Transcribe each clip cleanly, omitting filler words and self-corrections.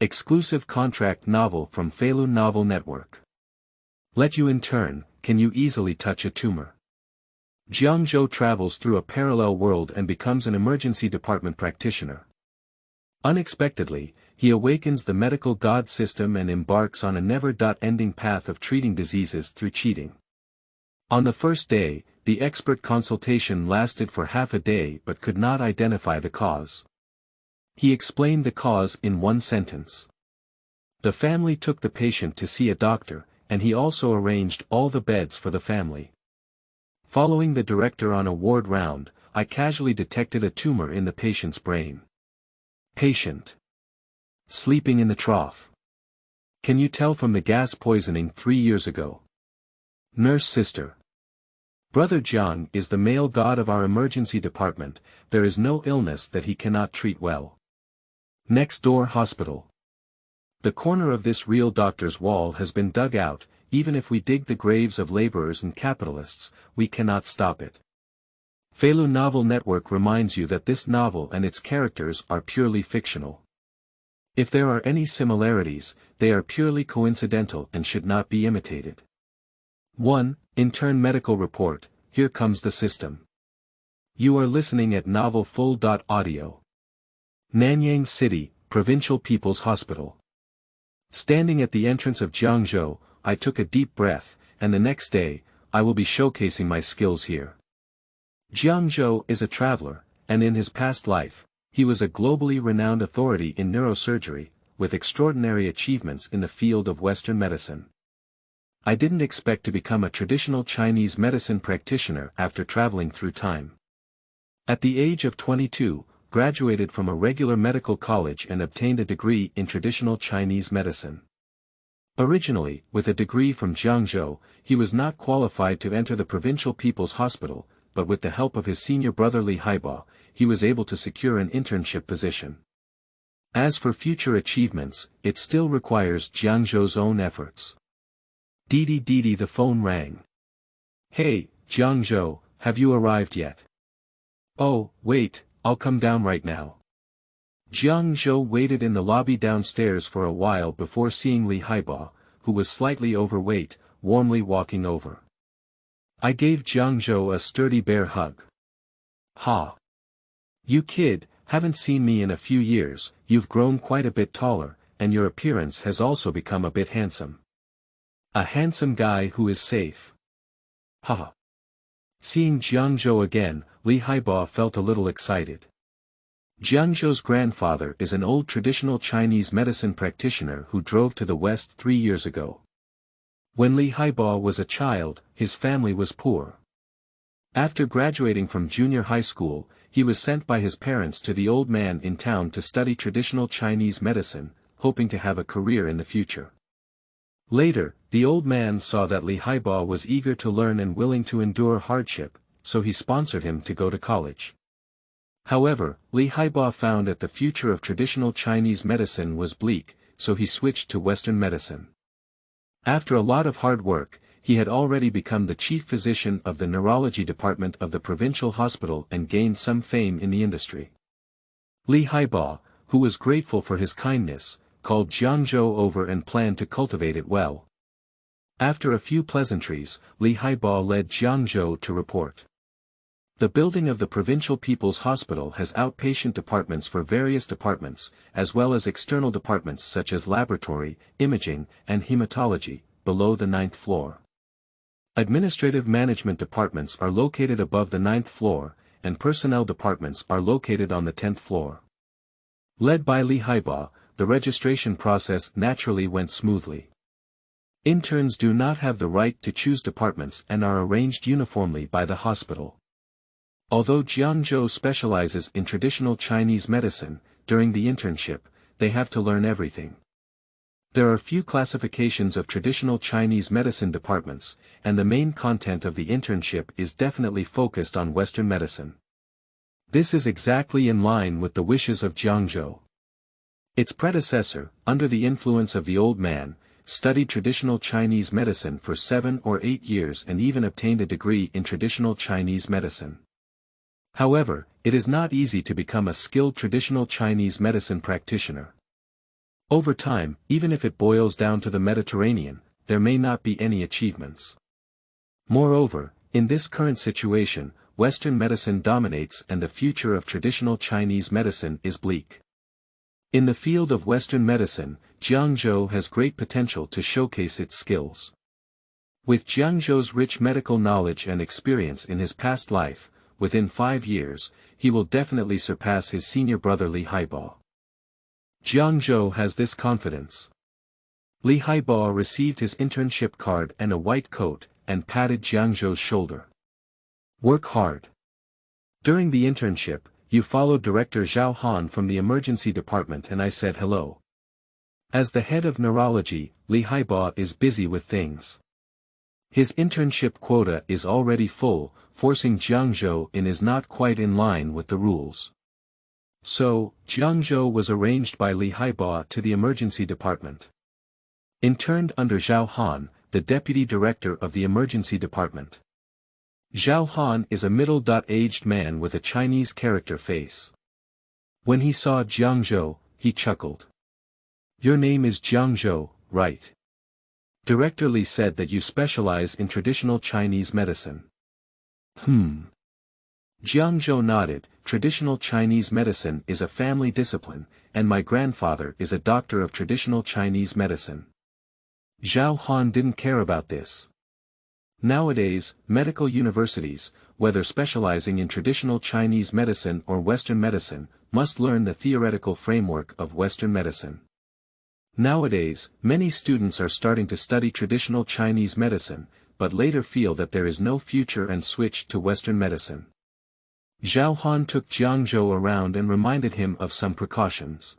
Exclusive contract novel from Feilu Novel Network. Let you intern, can you easily touch a tumor? Jiangzhou travels through a parallel world and becomes an emergency department practitioner. Unexpectedly, he awakens the medical god system and embarks on a never-ending path of treating diseases through cheating. On the first day, the expert consultation lasted for half a day but could not identify the cause. He explained the cause in one sentence. The family took the patient to see a doctor, and he also arranged all the beds for the family. Following the director on a ward round, I casually detected a tumor in the patient's brain. Patient. Sleeping in the trough. Can you tell from the gas poisoning 3 years ago? Nurse sister. Brother Jiang is the male god of our emergency department, there is no illness that he cannot treat well. Next door hospital. The corner of this real doctor's wall has been dug out, even if we dig the graves of laborers and capitalists, we cannot stop it. Feilu Novel Network reminds you that this novel and its characters are purely fictional. If there are any similarities, they are purely coincidental and should not be imitated. 1. Intern Medical Report, here comes the system. You are listening at Novel Full.audio. Nanyang City, Provincial People's Hospital. Standing at the entrance of Jiangzhou, I took a deep breath, and the next day, I will be showcasing my skills here. Jiangzhou is a traveler, and in his past life, he was a globally renowned authority in neurosurgery, with extraordinary achievements in the field of Western medicine. I didn't expect to become a traditional Chinese medicine practitioner after traveling through time. At the age of 22, graduated from a regular medical college and obtained a degree in traditional Chinese medicine. Originally, with a degree from Jiangzhou, he was not qualified to enter the Provincial People's Hospital, but with the help of his senior brother Li Haiba, he was able to secure an internship position. As for future achievements, it still requires Jiangzhou's own efforts. Dee, the phone rang. Hey, Jiangzhou, have you arrived yet? Oh, wait, I'll come down right now. Jiangzhou waited in the lobby downstairs for a while before seeing Li Haiba, who was slightly overweight, warmly walking over. I gave Jiangzhou a sturdy bear hug. Ha! You kid, haven't seen me in a few years, you've grown quite a bit taller, and your appearance has also become a bit handsome. A handsome guy who is safe. Haha. Seeing Jiangzhou again, Li Haiba felt a little excited. Jiangzhou's grandfather is an old traditional Chinese medicine practitioner who drove to the West 3 years ago. When Li Haiba was a child, his family was poor. After graduating from junior high school, he was sent by his parents to the old man in town to study traditional Chinese medicine, hoping to have a career in the future. Later, the old man saw that Li Haiba was eager to learn and willing to endure hardship, so he sponsored him to go to college. However, Li Haiba found that the future of traditional Chinese medicine was bleak, so he switched to Western medicine. After a lot of hard work, he had already become the chief physician of the neurology department of the provincial hospital and gained some fame in the industry. Li Haiba, who was grateful for his kindness, called Jiangzhou over and planned to cultivate it well. After a few pleasantries, Li Haiba led Jiangzhou to report. The building of the Provincial People's Hospital has outpatient departments for various departments, as well as external departments such as laboratory, imaging, and hematology, below the 9th floor. Administrative management departments are located above the 9th floor, and personnel departments are located on the 10th floor. Led by Li Haiba, the registration process naturally went smoothly. Interns do not have the right to choose departments and are arranged uniformly by the hospital. Although Jiangzhou specializes in traditional Chinese medicine, during the internship, they have to learn everything. There are few classifications of traditional Chinese medicine departments, and the main content of the internship is definitely focused on Western medicine. This is exactly in line with the wishes of Jiangzhou. Its predecessor, under the influence of the old man, studied traditional Chinese medicine for 7 or 8 years and even obtained a degree in traditional Chinese medicine. However, it is not easy to become a skilled traditional Chinese medicine practitioner. Over time, even if it boils down to the Mediterranean, there may not be any achievements. Moreover, in this current situation, Western medicine dominates and the future of traditional Chinese medicine is bleak. In the field of Western medicine, Jiangzhou has great potential to showcase its skills. With Jiangzhou's rich medical knowledge and experience in his past life, within 5 years, he will definitely surpass his senior brother Li Haibo. Jiangzhou has this confidence. Li Haibo received his internship card and a white coat, and patted Jiangzhou's shoulder. Work hard. During the internship, you followed Director Zhao Han from the emergency department and I said hello. As the head of neurology, Li Haibo is busy with things. His internship quota is already full, forcing Jiangzhou in is not quite in line with the rules. So, Jiangzhou was arranged by Li Haibo to the emergency department. Interned under Zhao Han, the deputy director of the emergency department. Zhao Han is a middle-aged man with a Chinese character face. When he saw Jiangzhou, he chuckled. Your name is Jiangzhou, right? Director Li said that you specialize in traditional Chinese medicine. Jiangzhou nodded. Traditional Chinese medicine is a family discipline, and my grandfather is a doctor of traditional Chinese medicine. Zhao Han didn't care about this. Nowadays, medical universities, whether specializing in traditional Chinese medicine or Western medicine, must learn the theoretical framework of Western medicine. Nowadays, many students are starting to study traditional Chinese medicine, but later feel that there is no future and switch to Western medicine. Zhao Han took Jiangzhou around and reminded him of some precautions.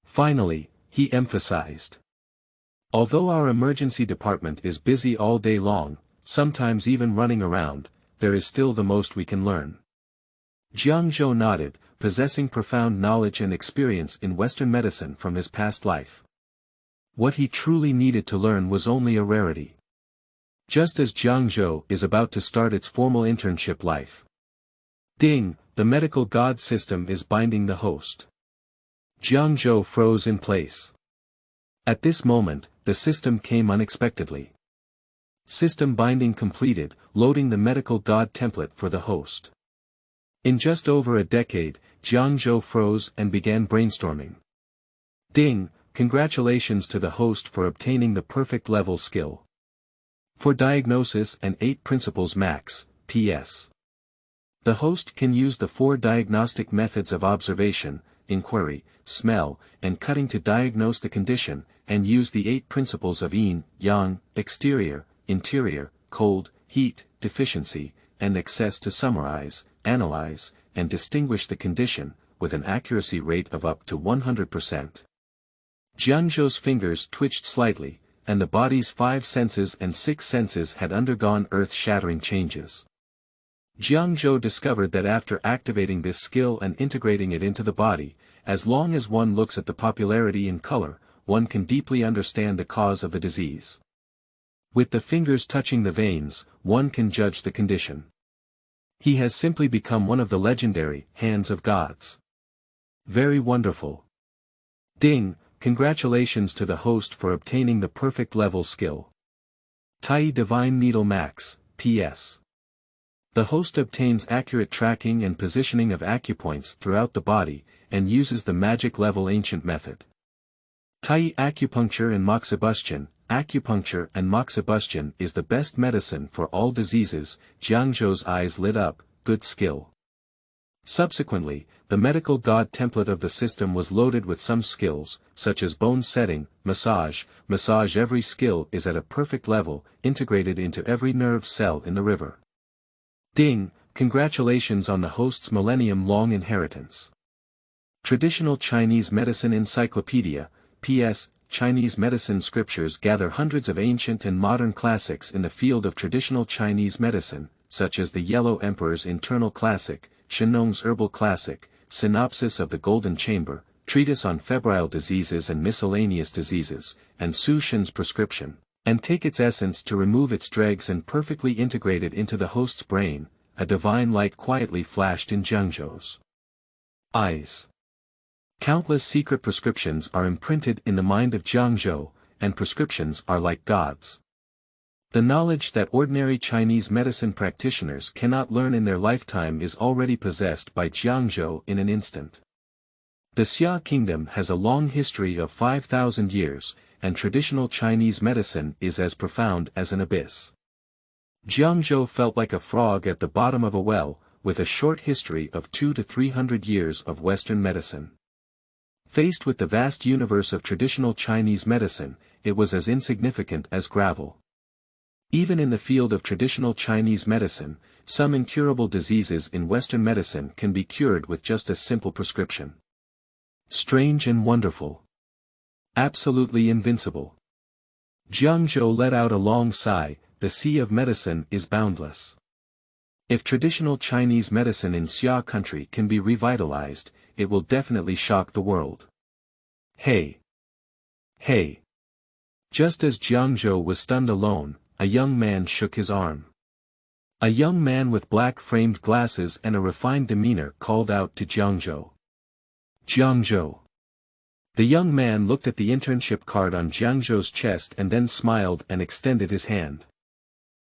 Finally, he emphasized. Although our emergency department is busy all day long, sometimes even running around, there is still the most we can learn. Jiangzhou nodded, possessing profound knowledge and experience in Western medicine from his past life. What he truly needed to learn was only a rarity. Just as Jiangzhou is about to start its formal internship life. Ding, the medical god system is binding the host. Jiangzhou froze in place. At this moment, the system came unexpectedly. System binding completed, loading the medical god template for the host. In just over a decade, Jiangzhou froze and began brainstorming. Ding, congratulations to the host for obtaining the perfect level skill. For diagnosis and 8 principles max, PS. The host can use the 4 diagnostic methods of observation, inquiry, smell, and cutting to diagnose the condition, and use the 8 principles of yin, yang, exterior, interior, cold, heat, deficiency, and excess to summarize, analyze, and distinguish the condition, with an accuracy rate of up to 100%. Jiangzhou's fingers twitched slightly, and the body's 5 senses and 6 senses had undergone earth-shattering changes. Jiangzhou discovered that after activating this skill and integrating it into the body, as long as one looks at the popularity in color, one can deeply understand the cause of the disease. With the fingers touching the veins, one can judge the condition. He has simply become one of the legendary hands of gods. Very wonderful. Ding, congratulations to the host for obtaining the perfect level skill. Tai Divine Needle Max, PS. The host obtains accurate tracking and positioning of acupoints throughout the body, and uses the magic level ancient method. Tai acupuncture and moxibustion. Acupuncture and moxibustion is the best medicine for all diseases. Jiangzhou's eyes lit up, good skill. Subsequently, the medical god template of the system was loaded with some skills, such as bone setting, massage. Every skill is at a perfect level, integrated into every nerve cell in the river. Ding, congratulations on the host's millennium-long inheritance. Traditional Chinese Medicine Encyclopedia, PS. Chinese medicine scriptures gather hundreds of ancient and modern classics in the field of traditional Chinese medicine, such as the Yellow Emperor's Internal Classic, Shenong's Herbal Classic, Synopsis of the Golden Chamber, Treatise on Febrile Diseases and Miscellaneous Diseases, and Su Shen's Prescription, and take its essence to remove its dregs and perfectly integrate it into the host's brain. A divine light quietly flashed in Jiangzhou's eyes. Countless secret prescriptions are imprinted in the mind of Jiangzhou, and prescriptions are like gods. The knowledge that ordinary Chinese medicine practitioners cannot learn in their lifetime is already possessed by Jiangzhou in an instant. The Xia kingdom has a long history of 5,000 years, and traditional Chinese medicine is as profound as an abyss. Jiangzhou felt like a frog at the bottom of a well, with a short history of 200 to 300 years of Western medicine. Faced with the vast universe of traditional Chinese medicine, it was as insignificant as gravel. Even in the field of traditional Chinese medicine, some incurable diseases in Western medicine can be cured with just a simple prescription. Strange and wonderful. Absolutely invincible. Jiangzhou let out a long sigh. The sea of medicine is boundless. If traditional Chinese medicine in Xia country can be revitalized, it will definitely shock the world. Hey! Hey! Just as Jiangzhou was stunned alone, a young man shook his arm. A young man with black-framed glasses and a refined demeanor called out to Jiangzhou. Jiangzhou. The young man looked at the internship card on Jiangzhou's chest and then smiled and extended his hand.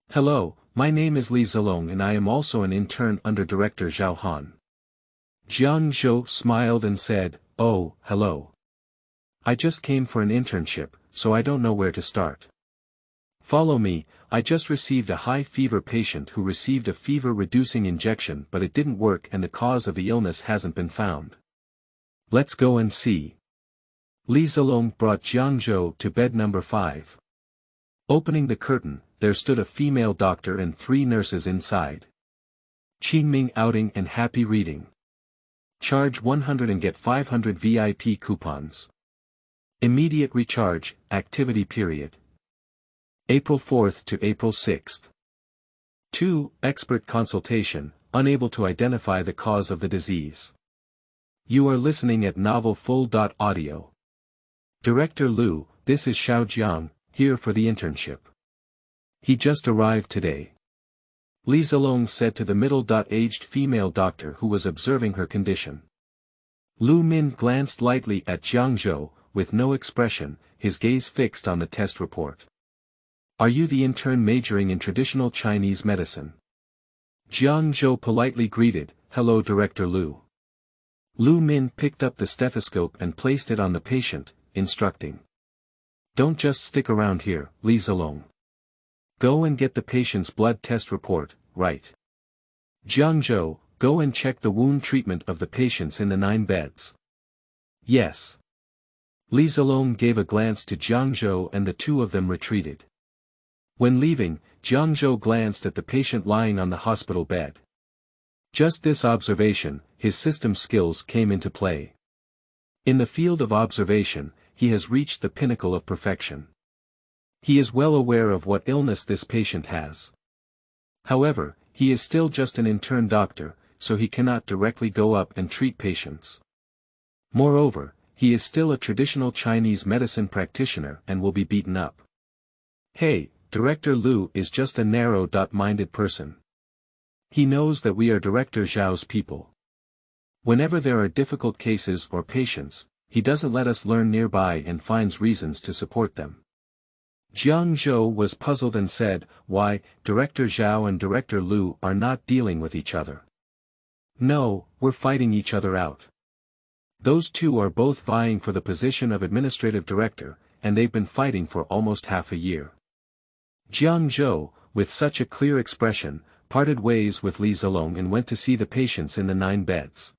Hello, my name is Li Zilong and I am also an intern under Director Zhao Han. Jiangzhou smiled and said, Oh, hello. I just came for an internship, so I don't know where to start. Follow me. I just received a high fever patient who received a fever-reducing injection but it didn't work and the cause of the illness hasn't been found. Let's go and see. Li Zilong brought Jiangzhou to bed number 5. Opening the curtain, there stood a female doctor and 3 nurses inside. Qingming outing and happy reading. Charge 100 and get 500 VIP coupons. Immediate recharge, activity period. April 4th to April 6th. 2. Expert consultation, unable to identify the cause of the disease. You are listening at novel.audio. Director Lu, this is Xiao Jiang, here for the internship. He just arrived today. Li Zilong said to the middle-aged female doctor who was observing her condition. Lu Min glanced lightly at Jiangzhou, with no expression, his gaze fixed on the test report. Are you the intern majoring in traditional Chinese medicine? Jiangzhou politely greeted, Hello Director Lu. Lu Min picked up the stethoscope and placed it on the patient, instructing. Don't just stick around here, Li Zilong. Go and get the patient's blood test report, right? Jiangzhou, go and check the wound treatment of the patients in the 9 beds. Yes. Li Zilong gave a glance to Jiangzhou and the 2 of them retreated. When leaving, Jiangzhou glanced at the patient lying on the hospital bed. Just this observation, his system skills came into play. In the field of observation, he has reached the pinnacle of perfection. He is well aware of what illness this patient has. However, he is still just an intern doctor, so he cannot directly go up and treat patients. Moreover, he is still a traditional Chinese medicine practitioner and will be beaten up. Hey, Director Lu is just a narrow-minded person. He knows that we are Director Zhao's people. Whenever there are difficult cases or patients, he doesn't let us learn nearby and finds reasons to support them. Jiangzhou was puzzled and said, Why, Director Zhao and Director Lu are not dealing with each other. No, we're fighting each other out. Those 2 are both vying for the position of administrative director, and they've been fighting for almost half a year. Jiangzhou, with such a clear expression, parted ways with Li Zilong and went to see the patients in the 9 beds.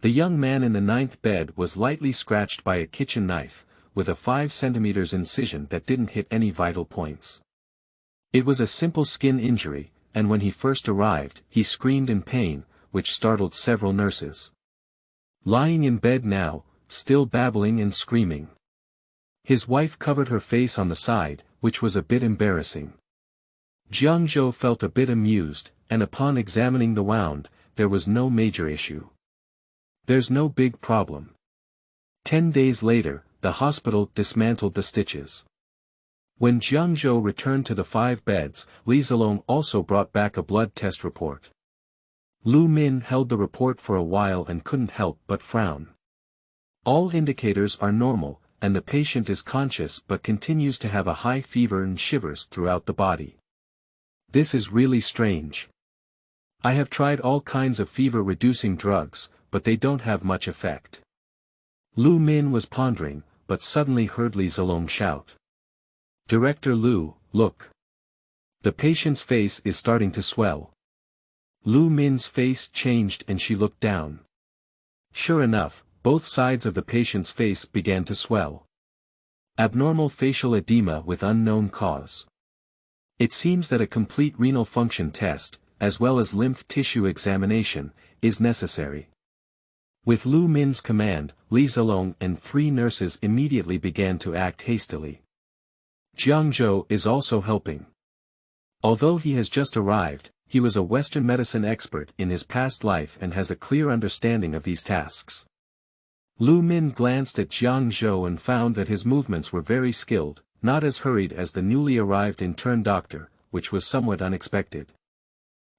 The young man in the 9th bed was lightly scratched by a kitchen knife, with a 5 centimeters incision that didn't hit any vital points. It was a simple skin injury, and when he first arrived, he screamed in pain, which startled several nurses. Lying in bed now, still babbling and screaming. His wife covered her face on the side, which was a bit embarrassing. Jiangzhou felt a bit amused, and upon examining the wound, there was no major issue. There's no big problem. 10 days later, the hospital dismantled the stitches. When Jiangzhou returned to the 5 beds, Li Zilong also brought back a blood test report. Lu Min held the report for a while and couldn't help but frown. All indicators are normal, and the patient is conscious but continues to have a high fever and shivers throughout the body. This is really strange. I have tried all kinds of fever-reducing drugs, but they don't have much effect. Lu Min was pondering, but suddenly heard Li Zilong shout. Director Lu, look. The patient's face is starting to swell. Lu Min's face changed and she looked down. Sure enough, both sides of the patient's face began to swell. Abnormal facial edema with unknown cause. It seems that a complete renal function test, as well as lymph tissue examination, is necessary. With Lu Min's command, Li Zilong and 3 nurses immediately began to act hastily. Jiangzhou is also helping. Although he has just arrived, he was a Western medicine expert in his past life and has a clear understanding of these tasks. Lu Min glanced at Jiangzhou and found that his movements were very skilled, not as hurried as the newly arrived intern doctor, which was somewhat unexpected.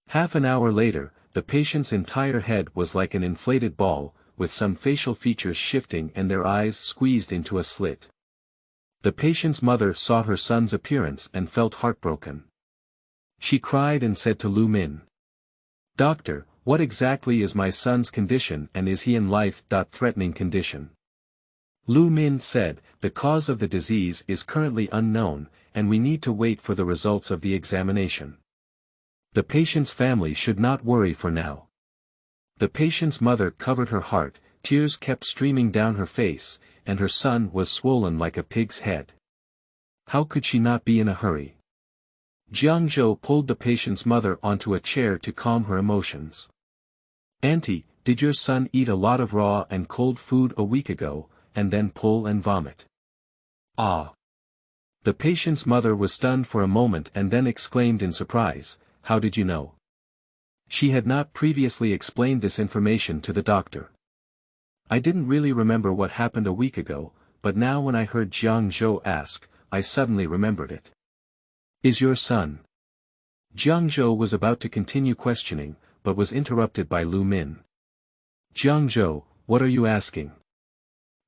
Half an hour later, the patient's entire head was like an inflated ball, with some facial features shifting and their eyes squeezed into a slit. The patient's mother saw her son's appearance and felt heartbroken. She cried and said to Lu Min, "Doctor, what exactly is my son's condition and is he in life-threatening condition?" Lu Min said, "The cause of the disease is currently unknown, and we need to wait for the results of the examination. The patient's family should not worry for now." The patient's mother covered her heart, tears kept streaming down her face, and her son was swollen like a pig's head. How could she not be in a hurry? Jiangzhou pulled the patient's mother onto a chair to calm her emotions. "Auntie, did your son eat a lot of raw and cold food a week ago, and then pull and vomit?" "Ah." The patient's mother was stunned for a moment and then exclaimed in surprise, "How did you know?" She had not previously explained this information to the doctor. "I didn't really remember what happened a week ago, but now when I heard Jiangzhou ask, I suddenly remembered it." "Is your son?" Jiangzhou was about to continue questioning, but was interrupted by Lu Min. "Jiangzhou, what are you asking?"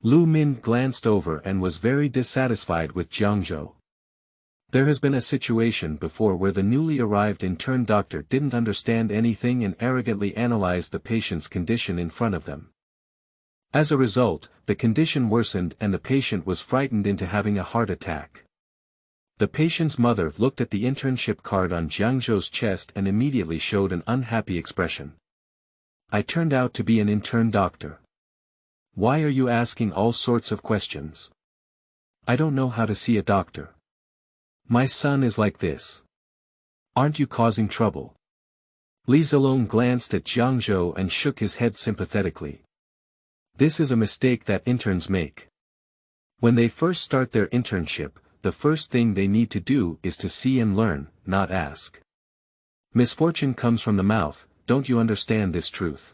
Lu Min glanced over and was very dissatisfied with Jiangzhou. There has been a situation before where the newly arrived intern doctor didn't understand anything and arrogantly analyzed the patient's condition in front of them. As a result, the condition worsened and the patient was frightened into having a heart attack. The patient's mother looked at the internship card on Jiangzhou's chest and immediately showed an unhappy expression. "I turned out to be an intern doctor. Why are you asking all sorts of questions? I don't know how to see a doctor. My son is like this. Aren't you causing trouble?" Li Zilong glanced at Jiangzhou and shook his head sympathetically. This is a mistake that interns make. When they first start their internship, the first thing they need to do is to see and learn, not ask. Misfortune comes from the mouth, don't you understand this truth?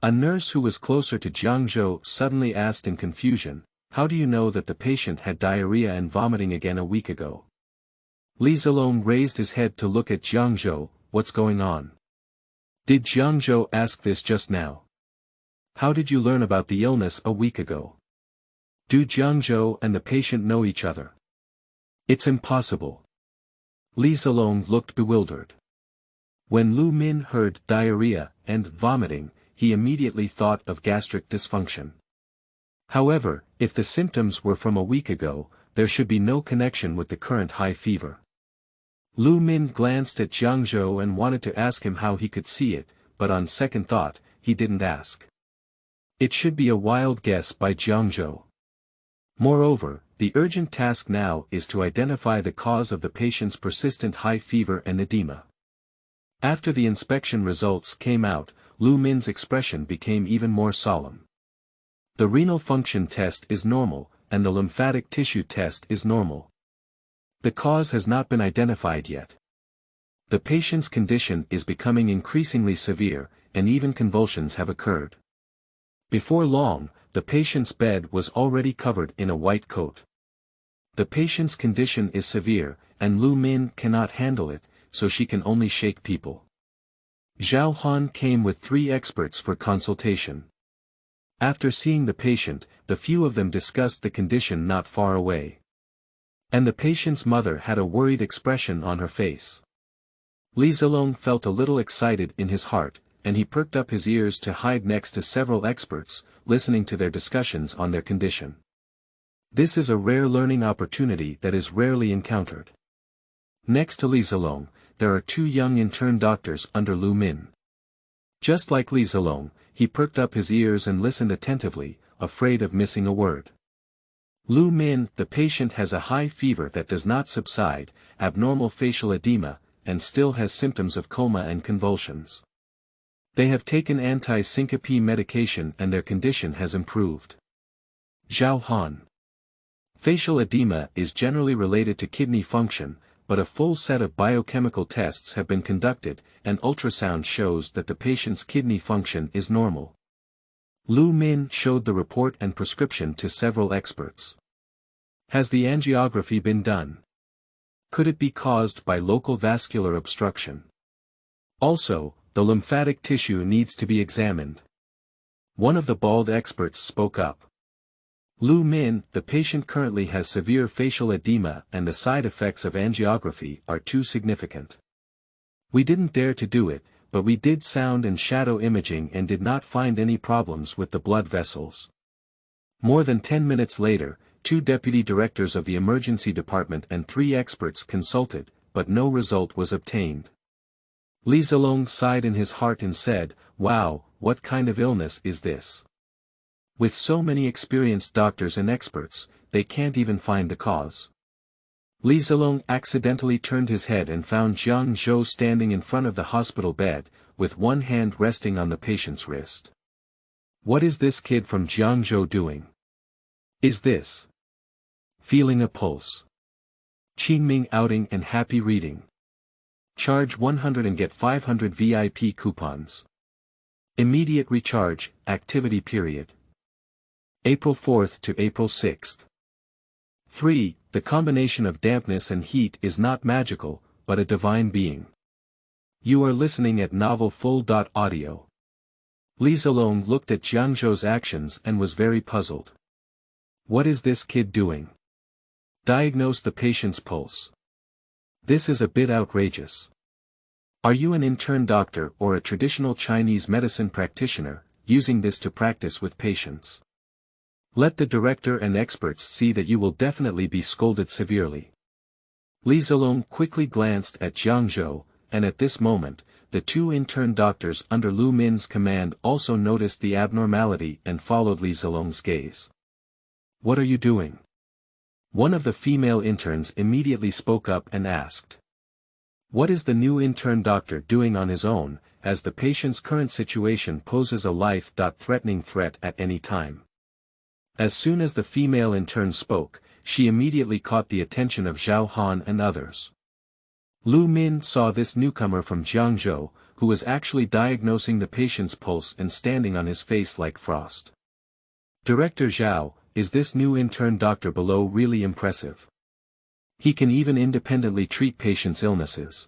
A nurse who was closer to Jiangzhou suddenly asked in confusion, "How do you know that the patient had diarrhea and vomiting again a week ago?" Li Zilong raised his head to look at Jiangzhou. "What's going on? Did Jiangzhou ask this just now? How did you learn about the illness a week ago? Do Jiangzhou and the patient know each other?" "It's impossible." Li Zilong looked bewildered. When Lu Min heard diarrhea and vomiting, he immediately thought of gastric dysfunction. However, if the symptoms were from a week ago, there should be no connection with the current high fever. Lu Min glanced at Jiangzhou and wanted to ask him how he could see it, but on second thought, he didn't ask. It should be a wild guess by Jiangzhou. Moreover, the urgent task now is to identify the cause of the patient's persistent high fever and edema. After the inspection results came out, Lu Min's expression became even more solemn. The renal function test is normal, and the lymphatic tissue test is normal. The cause has not been identified yet. The patient's condition is becoming increasingly severe, and even convulsions have occurred. Before long, the patient's bed was already covered in a white coat. The patient's condition is severe, and Lu Min cannot handle it, so she can only shake people. Zhao Han came with 3 experts for consultation. After seeing the patient, the few of them discussed the condition not far away. And the patient's mother had a worried expression on her face. Li Zilong felt a little excited in his heart, and he perked up his ears to hide next to several experts, listening to their discussions on their condition. This is a rare learning opportunity that is rarely encountered. Next to Li Zilong, there are two young intern doctors under Lu Min. Just like Li Zilong, he perked up his ears and listened attentively, afraid of missing a word. Lu Min, the patient has a high fever that does not subside, abnormal facial edema, and still has symptoms of coma and convulsions. They have taken anti-syncope medication and their condition has improved. Zhao Han. Facial edema is generally related to kidney function, but a full set of biochemical tests have been conducted, and ultrasound shows that the patient's kidney function is normal. Lu Min showed the report and prescription to several experts. Has the angiography been done? Could it be caused by local vascular obstruction? Also, the lymphatic tissue needs to be examined. One of the bald experts spoke up. Lu Min, the patient currently has severe facial edema and the side effects of angiography are too significant. We didn't dare to do it, but we did sound and shadow imaging and did not find any problems with the blood vessels. More than 10 minutes later, 2 deputy directors of the emergency department and 3 experts consulted, but no result was obtained. Li Zilong sighed in his heart and said, "Wow, what kind of illness is this? With so many experienced doctors and experts, they can't even find the cause." Li Zilong accidentally turned his head and found Jiangzhou standing in front of the hospital bed, with one hand resting on the patient's wrist. What is this kid from Jiangzhou doing? Is this feeling a pulse? Qingming outing and happy reading. Charge 100 and get 500 VIP coupons. Immediate recharge, activity period. April 4th to April 6th. 3. The combination of dampness and heat is not magical, but a divine being. You are listening at novel.Audio. Li Zilong looked at Jiangzhou's actions and was very puzzled. What is this kid doing? Diagnose the patient's pulse. This is a bit outrageous. Are you an intern doctor or a traditional Chinese medicine practitioner, using this to practice with patients? Let the director and experts see that you will definitely be scolded severely. Li Zilong quickly glanced at Jiangzhou, and at this moment, the 2 intern doctors under Lu Min's command also noticed the abnormality and followed Li Zilong's gaze. What are you doing? One of the female interns immediately spoke up and asked. What is the new intern doctor doing on his own, as the patient's current situation poses a life-threatening threat at any time? As soon as the female intern spoke, she immediately caught the attention of Zhao Han and others. Lu Min saw this newcomer from Jiangzhou, who was actually diagnosing the patient's pulse and standing on his face like frost. Director Zhao, is this new intern doctor below really impressive? He can even independently treat patients' illnesses.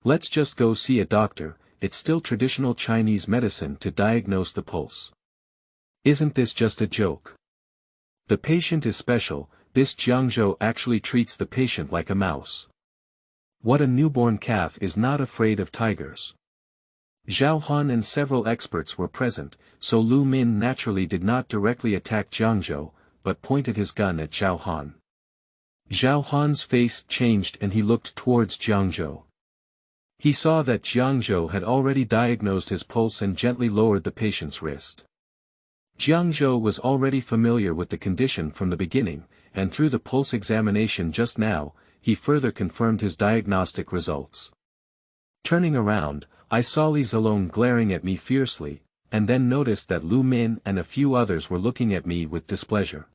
Let's just go see a doctor, it's still traditional Chinese medicine to diagnose the pulse. Isn't this just a joke? The patient is special, this Jiangzhou actually treats the patient like a mouse. What a newborn calf is not afraid of tigers. Zhao Han and several experts were present, so Lu Min naturally did not directly attack Jiangzhou, but pointed his gun at Zhao Han. Zhao Han's face changed and he looked towards Jiangzhou. He saw that Jiangzhou had already diagnosed his pulse and gently lowered the patient's wrist. Jiangzhou was already familiar with the condition from the beginning, and through the pulse examination just now, he further confirmed his diagnostic results. Turning around, I saw Li Zilong glaring at me fiercely, and then noticed that Lu Min and a few others were looking at me with displeasure.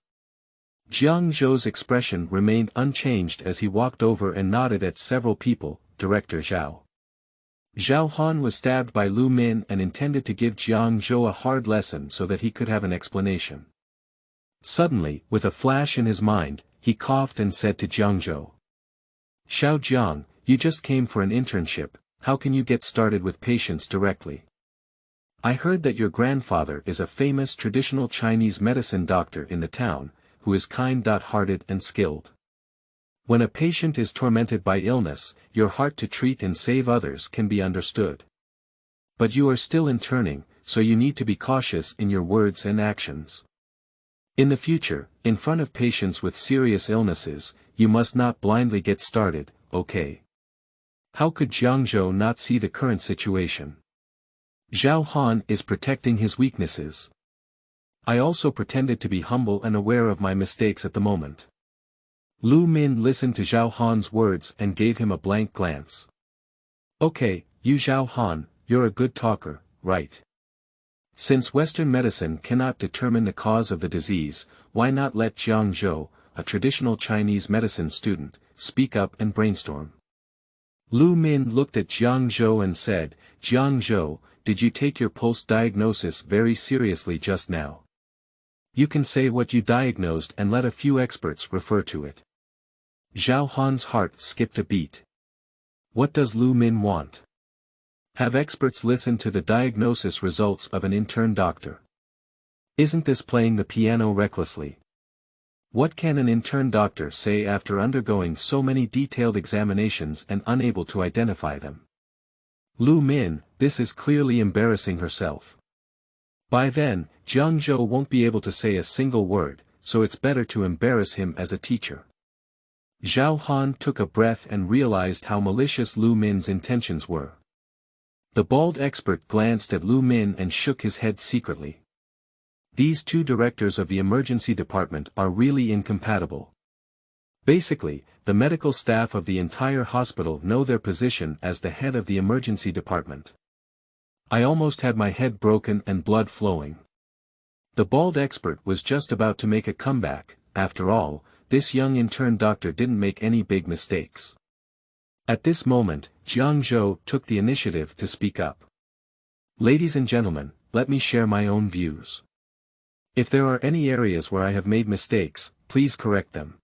Jiangzhou's expression remained unchanged as he walked over and nodded at several people. Director Zhao. Zhao Han was stabbed by Lu Min and intended to give Jiangzhou a hard lesson so that he could have an explanation. Suddenly, with a flash in his mind, he coughed and said to Jiangzhou. Xiao Jiang, you just came for an internship, how can you get started with patients directly? I heard that your grandfather is a famous traditional Chinese medicine doctor in the town, who is kind-hearted and skilled. When a patient is tormented by illness, your heart to treat and save others can be understood. But you are still interning, so you need to be cautious in your words and actions. In the future, in front of patients with serious illnesses, you must not blindly get started, okay? How could Jiangzhou not see the current situation? Zhao Han is protecting his weaknesses. I also pretended to be humble and aware of my mistakes at the moment. Lu Min listened to Zhao Han's words and gave him a blank glance. Okay, you Zhao Han, you're a good talker, right? Since Western medicine cannot determine the cause of the disease, why not let Jiangzhou, a traditional Chinese medicine student, speak up and brainstorm? Lu Min looked at Jiangzhou and said, Jiangzhou, did you take your pulse diagnosis very seriously just now? You can say what you diagnosed and let a few experts refer to it. Zhao Han's heart skipped a beat. What does Lu Min want? Have experts listen to the diagnosis results of an intern doctor? Isn't this playing the piano recklessly? What can an intern doctor say after undergoing so many detailed examinations and unable to identify them? Lu Min, this is clearly embarrassing herself. By then, Jiangzhou won't be able to say a single word, so it's better to embarrass him as a teacher. Zhao Han took a breath and realized how malicious Lu Min's intentions were. The bald expert glanced at Lu Min and shook his head secretly. These two directors of the emergency department are really incompatible. Basically, the medical staff of the entire hospital know their position as the head of the emergency department. I almost had my head broken and blood flowing. The bald expert was just about to make a comeback. After all, this young intern doctor didn't make any big mistakes. At this moment, Jiangzhou took the initiative to speak up. Ladies and gentlemen, let me share my own views. If there are any areas where I have made mistakes, please correct them.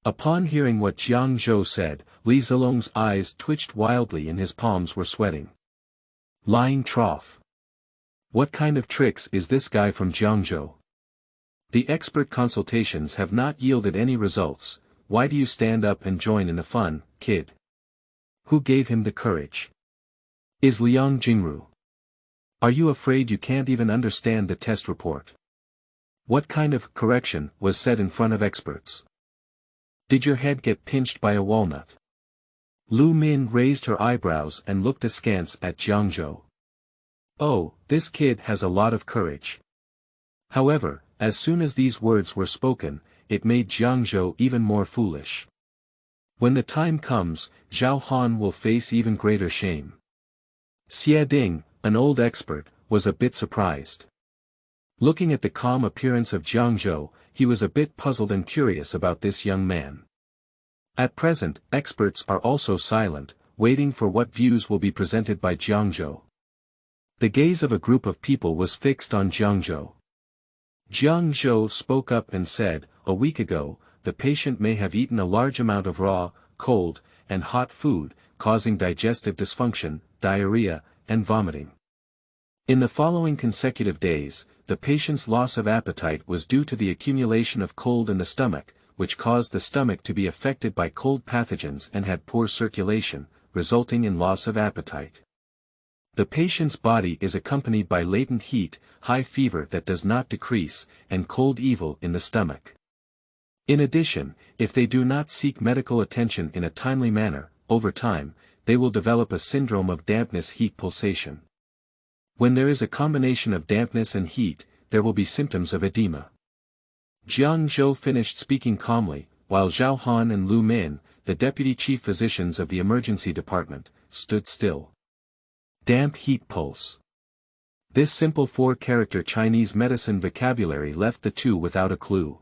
Upon hearing what Jiangzhou said, Li Zilong's eyes twitched wildly and his palms were sweating. Lying trough. What kind of tricks is this guy from Jiangzhou? The expert consultations have not yielded any results. Why do you stand up and join in the fun, kid? Who gave him the courage? Is Liang Jingru? Are you afraid you can't even understand the test report? What kind of correction was said in front of experts? Did your head get pinched by a walnut? Lu Min raised her eyebrows and looked askance at Jiangzhou. Oh, this kid has a lot of courage. However, as soon as these words were spoken, it made Jiangzhou even more foolish. When the time comes, Zhao Han will face even greater shame. Xie Ding, an old expert, was a bit surprised. Looking at the calm appearance of Jiangzhou, he was a bit puzzled and curious about this young man. At present, experts are also silent, waiting for what views will be presented by Jiangzhou. The gaze of a group of people was fixed on Jiangzhou. Jiangzhou spoke up and said, a week ago, the patient may have eaten a large amount of raw, cold, and hot food, causing digestive dysfunction, diarrhea, and vomiting. In the following consecutive days, the patient's loss of appetite was due to the accumulation of cold in the stomach, which caused the stomach to be affected by cold pathogens and had poor circulation, resulting in loss of appetite. The patient's body is accompanied by latent heat, high fever that does not decrease, and cold evil in the stomach. In addition, if they do not seek medical attention in a timely manner, over time, they will develop a syndrome of dampness heat pulsation. When there is a combination of dampness and heat, there will be symptoms of edema. Jiangzhou finished speaking calmly, while Zhao Han and Lu Min, the deputy chief physicians of the emergency department, stood still. Damp heat pulse. This simple four-character Chinese medicine vocabulary left the two without a clue.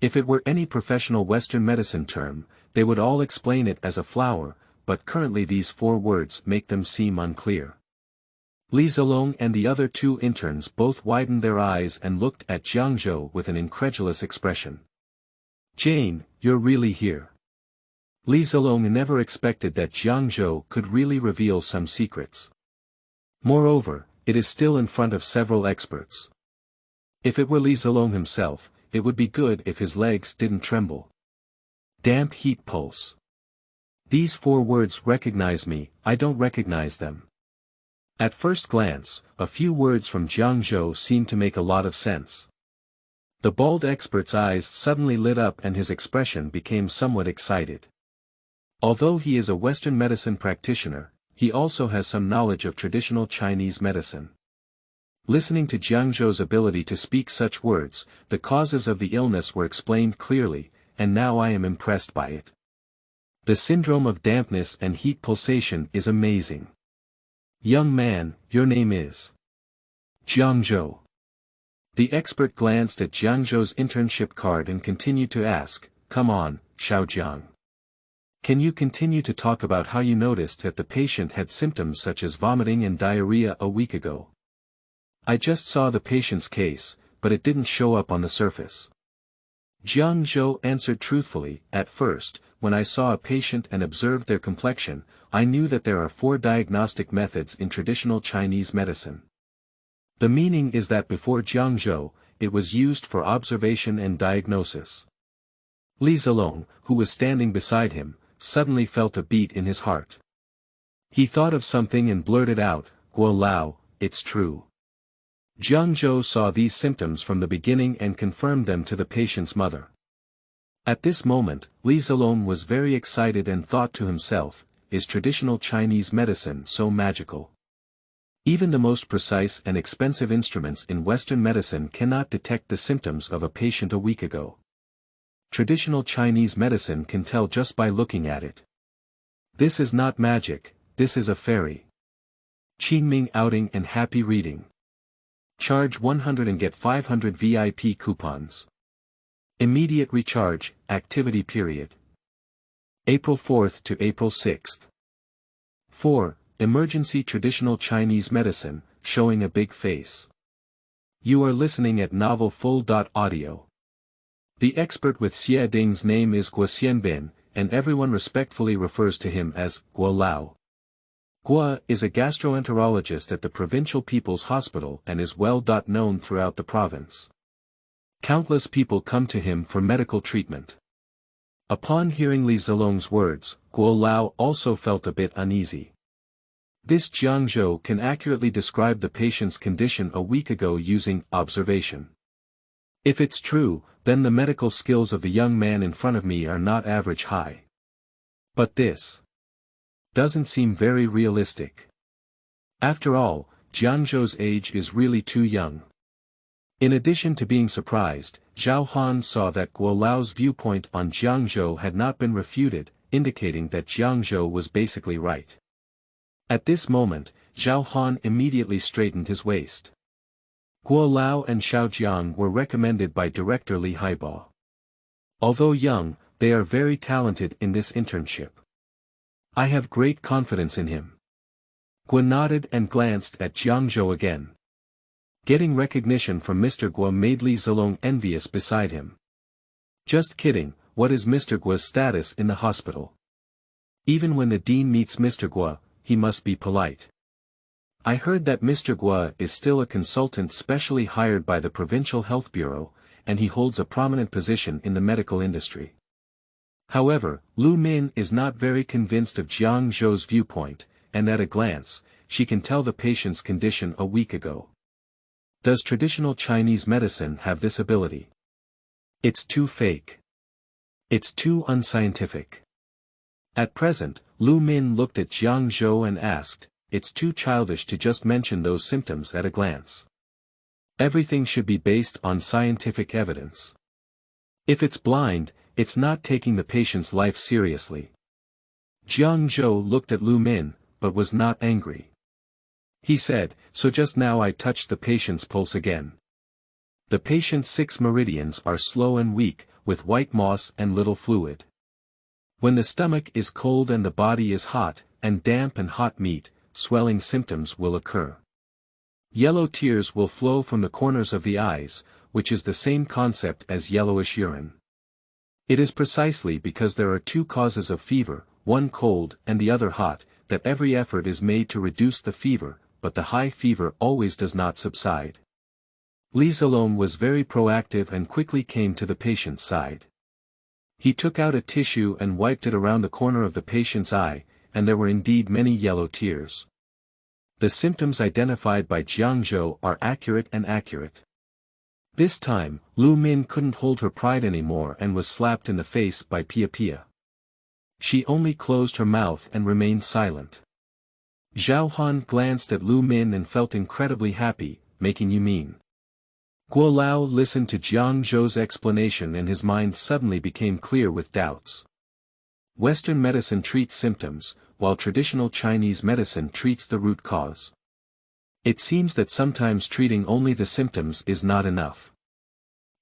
If it were any professional Western medicine term, they would all explain it as a flower, but currently these four words make them seem unclear. Li Zilong and the other two interns both widened their eyes and looked at Jiangzhou with an incredulous expression. Jane, you're really here. Li Zilong never expected that Jiangzhou could really reveal some secrets. Moreover, it is still in front of several experts. If it were Li Zilong himself, it would be good if his legs didn't tremble. Damp heat pulse. These 4 words recognize me, I don't recognize them. At first glance, a few words from Jiangzhou seem to make a lot of sense. The bald expert's eyes suddenly lit up and his expression became somewhat excited. Although he is a Western medicine practitioner, he also has some knowledge of traditional Chinese medicine. Listening to Jiangzhou's ability to speak such words, the causes of the illness were explained clearly, and now I am impressed by it. The syndrome of dampness and heat pulsation is amazing. Young man, your name is Jiangzhou. The expert glanced at Jiangzhou's internship card and continued to ask, come on, Jiang. Can you continue to talk about how you noticed that the patient had symptoms such as vomiting and diarrhea a week ago? I just saw the patient's case, but it didn't show up on the surface. Jiangzhou answered truthfully, at first, when I saw a patient and observed their complexion, I knew that there are 4 diagnostic methods in traditional Chinese medicine. The meaning is that before Jiangzhou, it was used for observation and diagnosis. Li Zilong, who was standing beside him, suddenly felt a beat in his heart. He thought of something and blurted out, Guo Lao, it's true. Jiangzhou saw these symptoms from the beginning and confirmed them to the patient's mother. At this moment, Li Zilong was very excited and thought to himself, is traditional Chinese medicine so magical? Even the most precise and expensive instruments in Western medicine cannot detect the symptoms of a patient a week ago. Traditional Chinese medicine can tell just by looking at it. This is not magic, this is a fairy. Qingming outing and happy reading. Charge 100 and get 500 VIP coupons. Immediate recharge, activity period. April 4th to April 6th. 4. Emergency traditional Chinese medicine, showing a big face. You are listening at Novel Full.audio. The expert with Xie Ding's name is Guo Xianbin, and everyone respectfully refers to him as Guo Lao. Guo is a gastroenterologist at the Provincial People's Hospital and is well known throughout the province. Countless people come to him for medical treatment. Upon hearing Li Zilong's words, Guo Lao also felt a bit uneasy. This Jiangzhou can accurately describe the patient's condition a week ago using observation. If it's true, then the medical skills of the young man in front of me are not average high. But this doesn't seem very realistic. After all, Jiangzhou's age is really too young. In addition to being surprised, Zhao Han saw that Guo Lao's viewpoint on Jiangzhou had not been refuted, indicating that Jiangzhou was basically right. At this moment, Zhao Han immediately straightened his waist. Guo Lao and Xiao Jiang were recommended by director Li Haibao. Although young, they are very talented in this internship. I have great confidence in him. Guo nodded and glanced at Jiangzhou again. Getting recognition from Mr. Guo made Li Zilong envious beside him. Just kidding, what is Mr. Guo's status in the hospital? Even when the dean meets Mr. Guo, he must be polite. I heard that Mr. Guo is still a consultant specially hired by the Provincial Health Bureau, and he holds a prominent position in the medical industry. However, Lu Min is not very convinced of Jiangzhou's viewpoint, and at a glance, she can tell the patient's condition a week ago. Does traditional Chinese medicine have this ability? It's too fake. It's too unscientific. At present, Lu Min looked at Jiangzhou and asked, it's too childish to just mention those symptoms at a glance. Everything should be based on scientific evidence. If it's blind, it's not taking the patient's life seriously. Jiangzhou looked at Lu Min, but was not angry. He said, so just now I touched the patient's pulse again. The patient's 6 meridians are slow and weak, with white moss and little fluid. When the stomach is cold and the body is hot, and damp and hot meat, swelling symptoms will occur. Yellow tears will flow from the corners of the eyes, which is the same concept as yellowish urine. It is precisely because there are 2 causes of fever, one cold and the other hot, that every effort is made to reduce the fever, but the high fever always does not subside. Li Zilong was very proactive and quickly came to the patient's side. He took out a tissue and wiped it around the corner of the patient's eye, and there were indeed many yellow tears. The symptoms identified by Jiangzhou are accurate. This time, Lu Min couldn't hold her pride anymore and was slapped in the face by Pia Pia. She only closed her mouth and remained silent. Zhao Han glanced at Lu Min and felt incredibly happy, making you mean. Guo Lao listened to Jiangzhou's explanation and his mind suddenly became clear with doubts. Western medicine treats symptoms, while traditional Chinese medicine treats the root cause. It seems that sometimes treating only the symptoms is not enough.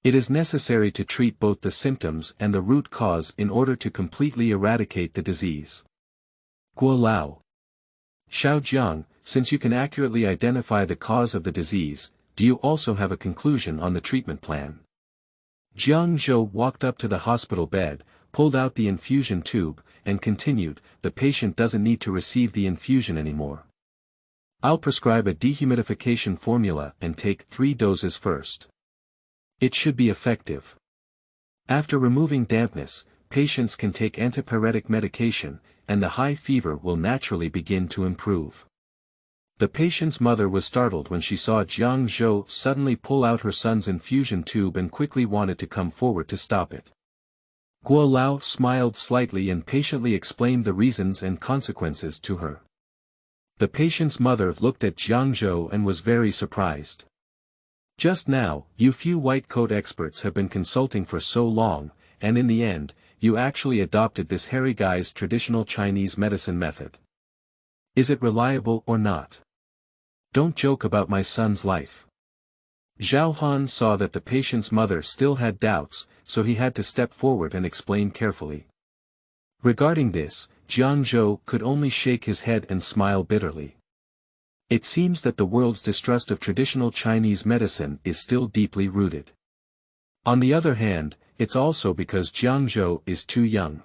It is necessary to treat both the symptoms and the root cause in order to completely eradicate the disease. Guo Lao. Xiao Jiang, since you can accurately identify the cause of the disease, do you also have a conclusion on the treatment plan? Jiangzhou walked up to the hospital bed, pulled out the infusion tube, and continued, the patient doesn't need to receive the infusion anymore. I'll prescribe a dehumidification formula and take 3 doses first. It should be effective. After removing dampness, patients can take antipyretic medication, and the high fever will naturally begin to improve. The patient's mother was startled when she saw Jiangzhou suddenly pull out her son's infusion tube and quickly wanted to come forward to stop it. Guo Lao smiled slightly and patiently explained the reasons and consequences to her. The patient's mother looked at Jiangzhou and was very surprised. Just now, you few white coat experts have been consulting for so long, and in the end, you actually adopted this hairy guy's traditional Chinese medicine method. Is it reliable or not? Don't joke about my son's life. Zhao Han saw that the patient's mother still had doubts, so he had to step forward and explain carefully. Regarding this, Jiangzhou could only shake his head and smile bitterly. It seems that the world's distrust of traditional Chinese medicine is still deeply rooted. On the other hand, it's also because Jiangzhou is too young.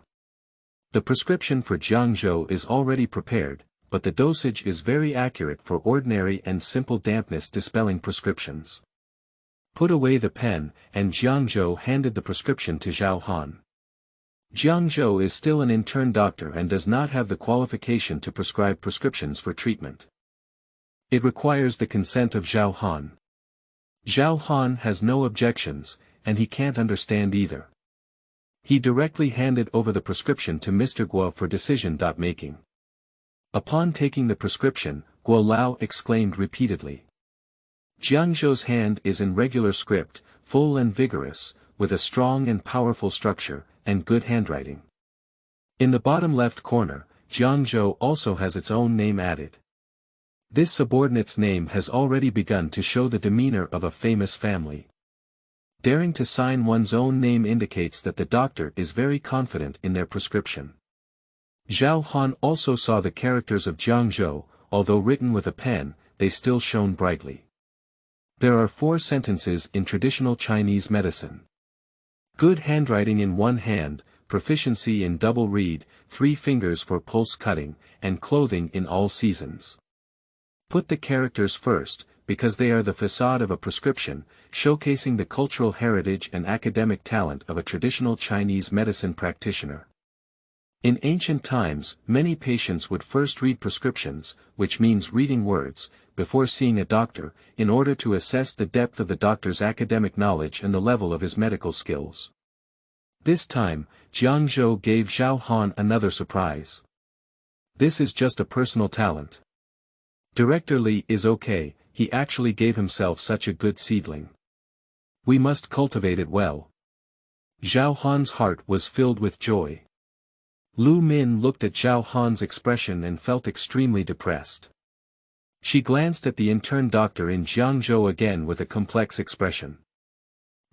The prescription for Jiangzhou is already prepared, but the dosage is very accurate for ordinary and simple dampness dispelling prescriptions. Put away the pen, and Jiangzhou handed the prescription to Zhao Han. Jiangzhou is still an intern doctor and does not have the qualification to prescribe prescriptions for treatment. It requires the consent of Zhao Han. Zhao Han has no objections, and he can't understand either. He directly handed over the prescription to Mr. Guo for decision-making. Upon taking the prescription, Guo Lao exclaimed repeatedly. Jiangzhou's hand is in regular script, full and vigorous, with a strong and powerful structure, and good handwriting. In the bottom left corner, Jiangzhou also has its own name added. This subordinate's name has already begun to show the demeanor of a famous family. Daring to sign one's own name indicates that the doctor is very confident in their prescription. Zhao Han also saw the characters of Jiangzhou, although written with a pen, they still shone brightly. There are 4 sentences in traditional Chinese medicine. Good handwriting in one hand, proficiency in double read, 3 fingers for pulse cutting, and clothing in all seasons. Put the characters first, because they are the facade of a prescription, showcasing the cultural heritage and academic talent of a traditional Chinese medicine practitioner. In ancient times, many patients would first read prescriptions, which means reading words, before seeing a doctor, in order to assess the depth of the doctor's academic knowledge and the level of his medical skills. This time, Jiangzhou gave Zhao Han another surprise. This is just a personal talent. Director Li is okay, he actually gave himself such a good seedling. We must cultivate it well. Zhao Han's heart was filled with joy. Lu Min looked at Zhao Han's expression and felt extremely depressed. She glanced at the intern doctor in Jiangzhou again with a complex expression.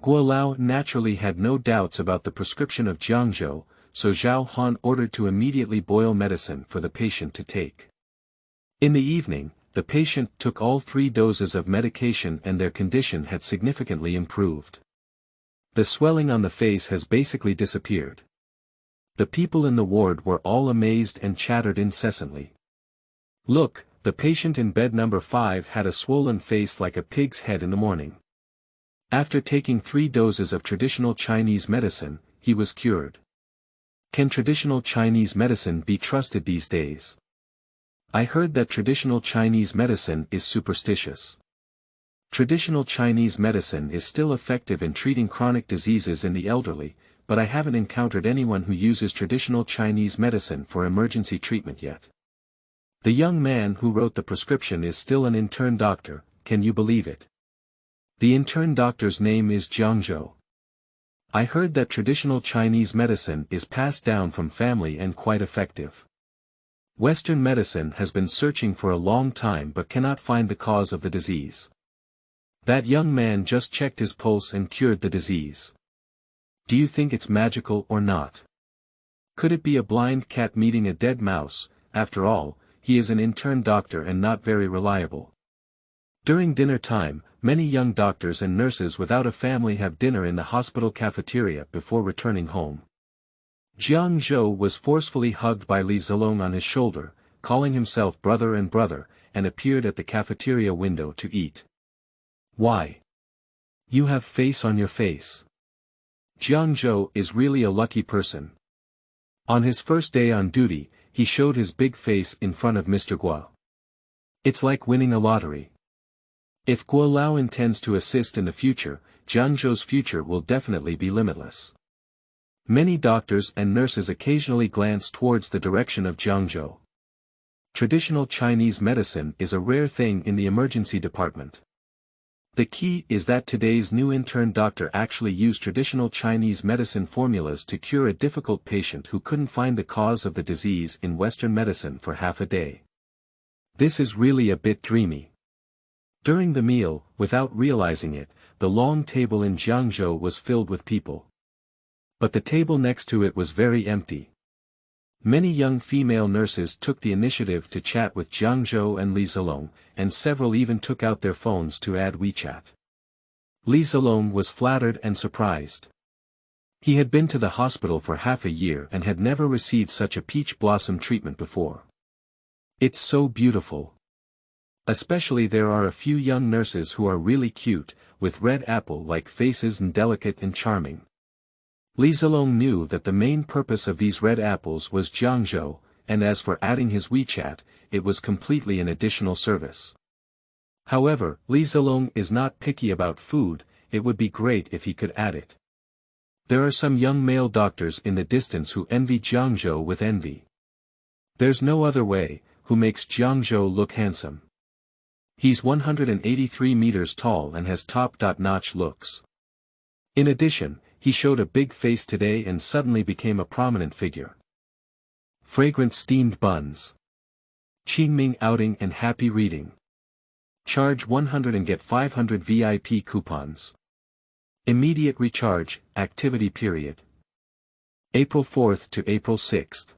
Guo Lao naturally had no doubts about the prescription of Jiangzhou, so Zhao Han ordered to immediately boil medicine for the patient to take. In the evening, the patient took all 3 doses of medication and their condition had significantly improved. The swelling on the face has basically disappeared. The people in the ward were all amazed and chattered incessantly. Look, the patient in bed number 5 had a swollen face like a pig's head in the morning. After taking 3 doses of traditional Chinese medicine, he was cured. Can traditional Chinese medicine be trusted these days? I heard that traditional Chinese medicine is superstitious. Traditional Chinese medicine is still effective in treating chronic diseases in the elderly, but I haven't encountered anyone who uses traditional Chinese medicine for emergency treatment yet. The young man who wrote the prescription is still an intern doctor, can you believe it? The intern doctor's name is Jiangzhou. I heard that traditional Chinese medicine is passed down from family and quite effective. Western medicine has been searching for a long time but cannot find the cause of the disease. That young man just checked his pulse and cured the disease. Do you think it's magical or not? Could it be a blind cat meeting a dead mouse? After all, he is an intern doctor and not very reliable. During dinner time, many young doctors and nurses without a family have dinner in the hospital cafeteria before returning home. Jiangzhou was forcefully hugged by Li Zilong on his shoulder, calling himself brother, and appeared at the cafeteria window to eat. Why? You have face on your face. Jiangzhou is really a lucky person. On his first day on duty, he showed his big face in front of Mr. Guo. It's like winning a lottery. If Guo Lao intends to assist in the future, Jiangzhou's future will definitely be limitless. Many doctors and nurses occasionally glance towards the direction of Jiangzhou. Traditional Chinese medicine is a rare thing in the emergency department. The key is that today's new intern doctor actually used traditional Chinese medicine formulas to cure a difficult patient who couldn't find the cause of the disease in Western medicine for half a day. This is really a bit dreamy. During the meal, without realizing it, the long table in Jiangzhou was filled with people. But the table next to it was very empty. Many young female nurses took the initiative to chat with Jiangzhou and Li Zilong, and several even took out their phones to add WeChat. Li Zilong was flattered and surprised. He had been to the hospital for half a year and had never received such a peach blossom treatment before. It's so beautiful. Especially there are a few young nurses who are really cute, with red apple-like faces and delicate and charming. Li Zilong knew that the main purpose of these red apples was Jiangzhou, and as for adding his WeChat, it was completely an additional service. However, Li Zilong is not picky about food, it would be great if he could add it. There are some young male doctors in the distance who envy Jiangzhou with envy. There's no other way, who makes Jiangzhou look handsome. He's 183 meters tall and has top-notch looks. In addition, he showed a big face today and suddenly became a prominent figure. Fragrant steamed buns. Qingming outing and happy reading. Charge 100 and get 500 VIP coupons. Immediate recharge, activity period. April 4th to April 6th.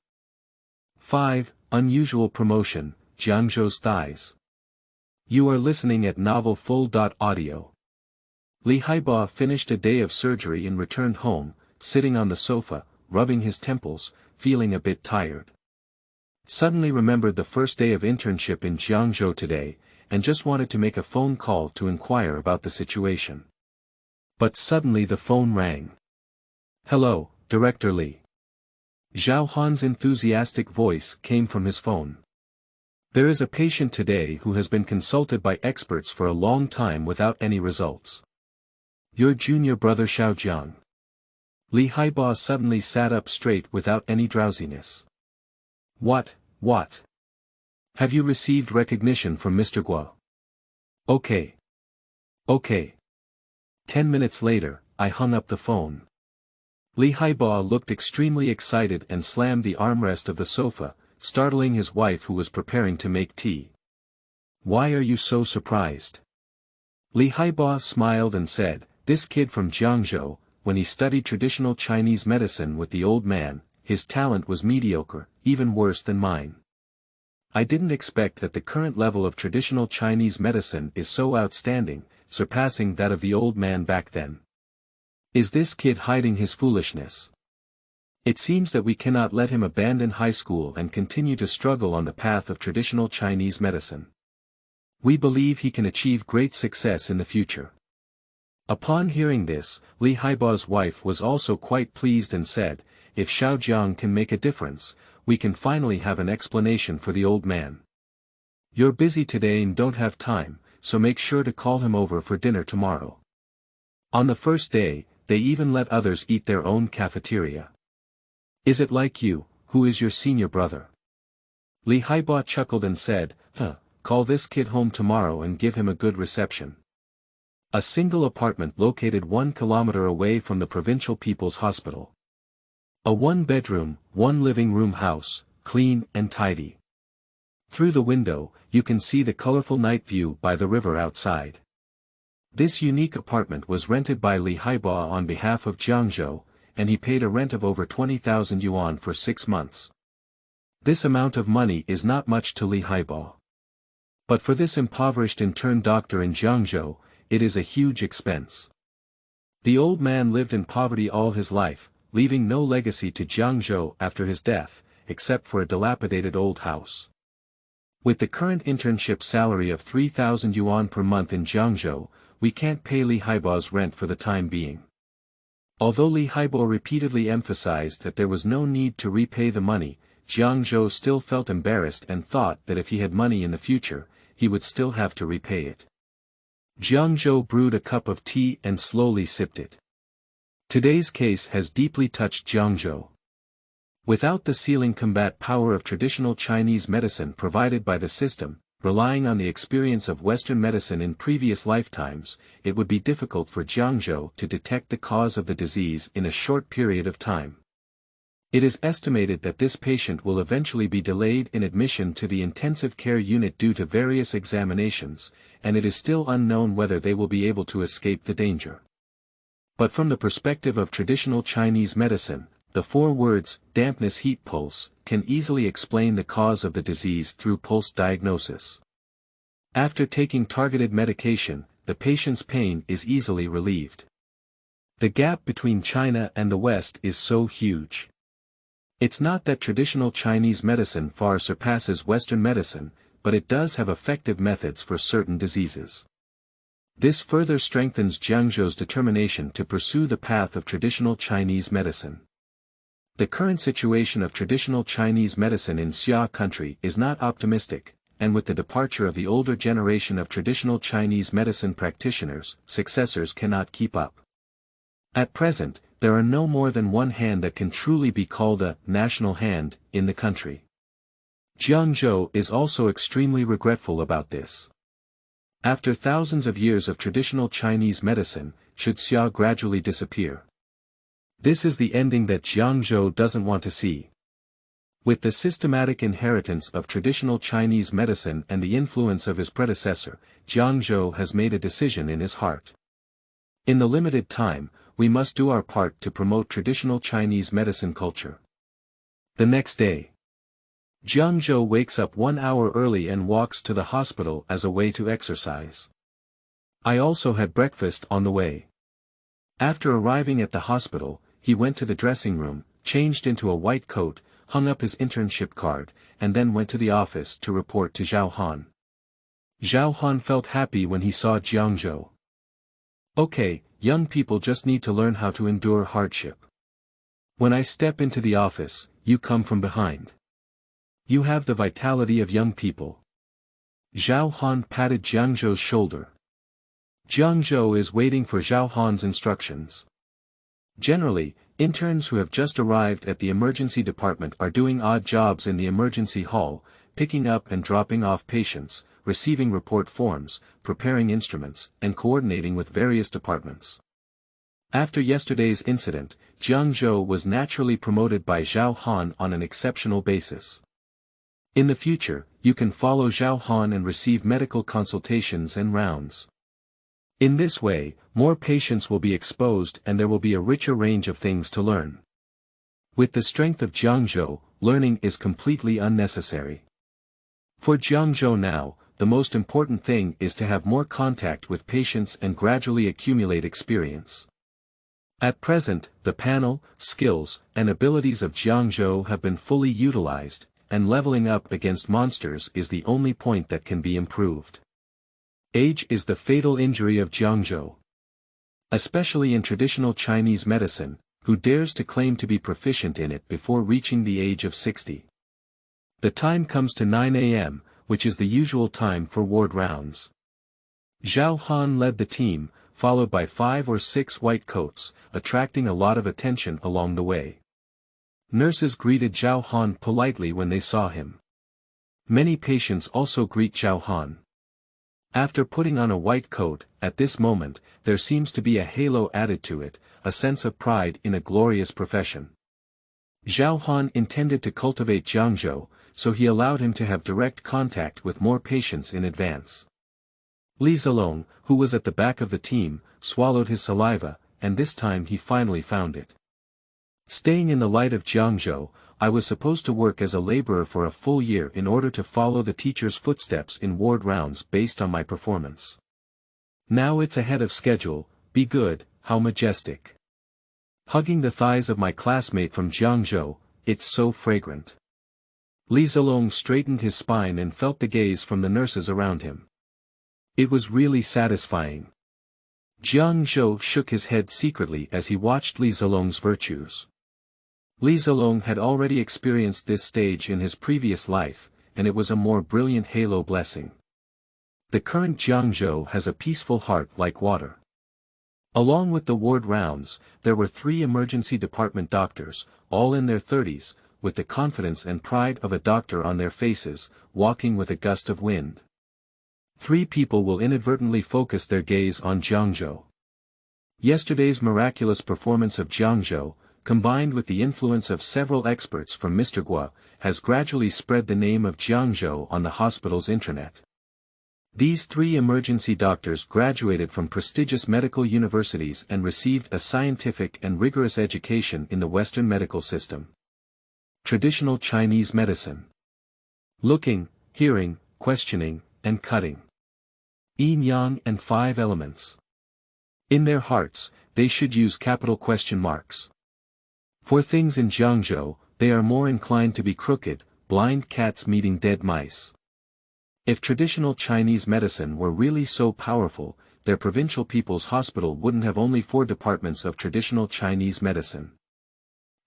5. Unusual promotion, Jiangzhou's thighs. You are listening at Novel Full.audio. Li Haiba finished a day of surgery and returned home, sitting on the sofa, rubbing his temples, feeling a bit tired. Suddenly remembered the first day of internship in Jiangzhou today, and just wanted to make a phone call to inquire about the situation. But suddenly the phone rang. Hello, Director Li. Zhao Han's enthusiastic voice came from his phone. There is a patient today who has been consulted by experts for a long time without any results. Your junior brother Xiao Jiang. Li Haiba suddenly sat up straight without any drowsiness. What? Have you received recognition from Mr. Guo? Okay. 10 minutes later, I hung up the phone. Li Haiba looked extremely excited and slammed the armrest of the sofa, startling his wife who was preparing to make tea. Why are you so surprised? Li Haiba smiled and said, this kid from Jiangzhou, when he studied traditional Chinese medicine with the old man, his talent was mediocre, even worse than mine. I didn't expect that the current level of traditional Chinese medicine is so outstanding, surpassing that of the old man back then. Is this kid hiding his foolishness? It seems that we cannot let him abandon high school and continue to struggle on the path of traditional Chinese medicine. We believe he can achieve great success in the future. Upon hearing this, Li Haibao's wife was also quite pleased and said, if Xiao Jiang can make a difference, we can finally have an explanation for the old man. You're busy today and don't have time, so make sure to call him over for dinner tomorrow. On the first day, they even let others eat their own cafeteria. Is it like you, who is your senior brother? Li Haibao chuckled and said, call this kid home tomorrow and give him a good reception. A single apartment located 1 kilometer away from the Provincial People's Hospital. A 1-bedroom, 1 living room house, clean and tidy. Through the window, you can see the colorful night view by the river outside. This unique apartment was rented by Li Haibao on behalf of Jiangzhou, and he paid a rent of over 20,000 yuan for 6 months. This amount of money is not much to Li Haibao. But for this impoverished intern doctor in Jiangzhou, it is a huge expense. The old man lived in poverty all his life, leaving no legacy to Jiangzhou after his death, except for a dilapidated old house. With the current internship salary of 3,000 yuan per month in Jiangzhou, we can't pay Li Haibao's rent for the time being. Although Li Haibao repeatedly emphasized that there was no need to repay the money, Jiangzhou still felt embarrassed and thought that if he had money in the future, he would still have to repay it. Jiangzhou brewed a cup of tea and slowly sipped it. Today's case has deeply touched Jiangzhou. Without the sealing combat power of traditional Chinese medicine provided by the system, relying on the experience of Western medicine in previous lifetimes, it would be difficult for Jiangzhou to detect the cause of the disease in a short period of time. It is estimated that this patient will eventually be delayed in admission to the intensive care unit due to various examinations, and it is still unknown whether they will be able to escape the danger. But from the perspective of traditional Chinese medicine, the 4 words, dampness heat pulse, can easily explain the cause of the disease through pulse diagnosis. After taking targeted medication, the patient's pain is easily relieved. The gap between China and the West is so huge. It's not that traditional Chinese medicine far surpasses Western medicine, but it does have effective methods for certain diseases. This further strengthens Jiangzhou's determination to pursue the path of traditional Chinese medicine. The current situation of traditional Chinese medicine in Xia country is not optimistic, and with the departure of the older generation of traditional Chinese medicine practitioners, successors cannot keep up. At present, there are no more than 1 hand that can truly be called a national hand in the country. Jiangzhou is also extremely regretful about this. After thousands of years of traditional Chinese medicine, should Xia gradually disappear? This is the ending that Jiangzhou doesn't want to see. With the systematic inheritance of traditional Chinese medicine and the influence of his predecessor, Jiangzhou has made a decision in his heart. In the limited time, we must do our part to promote traditional Chinese medicine culture. The next day, Jiangzhou wakes up 1 hour early and walks to the hospital as a way to exercise. I also had breakfast on the way. After arriving at the hospital, he went to the dressing room, changed into a white coat, hung up his internship card, and then went to the office to report to Zhao Han. Zhao Han felt happy when he saw Jiangzhou. Okay, young people just need to learn how to endure hardship. When I step into the office, you come from behind. You have the vitality of young people. Zhao Han patted Jiangzhou's shoulder. Jiangzhou is waiting for Zhao Han's instructions. Generally, interns who have just arrived at the emergency department are doing odd jobs in the emergency hall, picking up and dropping off patients, receiving report forms, preparing instruments, and coordinating with various departments. After yesterday's incident, Jiangzhou was naturally promoted by Zhao Han on an exceptional basis. In the future, you can follow Zhao Han and receive medical consultations and rounds. In this way, more patients will be exposed and there will be a richer range of things to learn. With the strength of Jiangzhou, learning is completely unnecessary. For Jiangzhou now, the most important thing is to have more contact with patients and gradually accumulate experience. At present, the panel, skills, and abilities of Jiangzhou have been fully utilized, and leveling up against monsters is the only point that can be improved. Age is the fatal injury of Jiangzhou. Especially in traditional Chinese medicine, who dares to claim to be proficient in it before reaching the age of 60. The time comes to 9 a.m., which is the usual time for ward rounds. Zhao Han led the team, followed by 5 or 6 white coats, attracting a lot of attention along the way. Nurses greeted Zhao Han politely when they saw him. Many patients also greet Zhao Han. After putting on a white coat, at this moment, there seems to be a halo added to it, a sense of pride in a glorious profession. Zhao Han intended to cultivate Jiangzhou, so he allowed him to have direct contact with more patients in advance. Li Zilong, who was at the back of the team, swallowed his saliva, and this time he finally found it. Staying in the light of Jiangzhou, I was supposed to work as a laborer for a full year in order to follow the teacher's footsteps in ward rounds based on my performance. Now it's ahead of schedule, be good, how majestic. Hugging the thighs of my classmate from Jiangzhou, it's so fragrant. Li Zilong straightened his spine and felt the gaze from the nurses around him. It was really satisfying. Jiangzhou shook his head secretly as he watched Li Zilong's virtues. Li Zilong had already experienced this stage in his previous life, and it was a more brilliant halo blessing. The current Jiangzhou has a peaceful heart like water. Along with the ward rounds, there were 3 emergency department doctors, all in their 30s, with the confidence and pride of a doctor on their faces, walking with a gust of wind. 3 people will inadvertently focus their gaze on Jiangzhou. Yesterday's miraculous performance of Jiangzhou, combined with the influence of several experts from Mr. Gua, has gradually spread the name of Jiangzhou on the hospital's intranet. These 3 emergency doctors graduated from prestigious medical universities and received a scientific and rigorous education in the Western medical system. Traditional Chinese medicine. Looking, hearing, questioning, and cutting. Yin-yang and 5 elements. In their hearts, they should use capital question marks. For things in Jiangzhou, they are more inclined to be crooked, blind cats meeting dead mice. If traditional Chinese medicine were really so powerful, their provincial people's hospital wouldn't have only 4 departments of traditional Chinese medicine.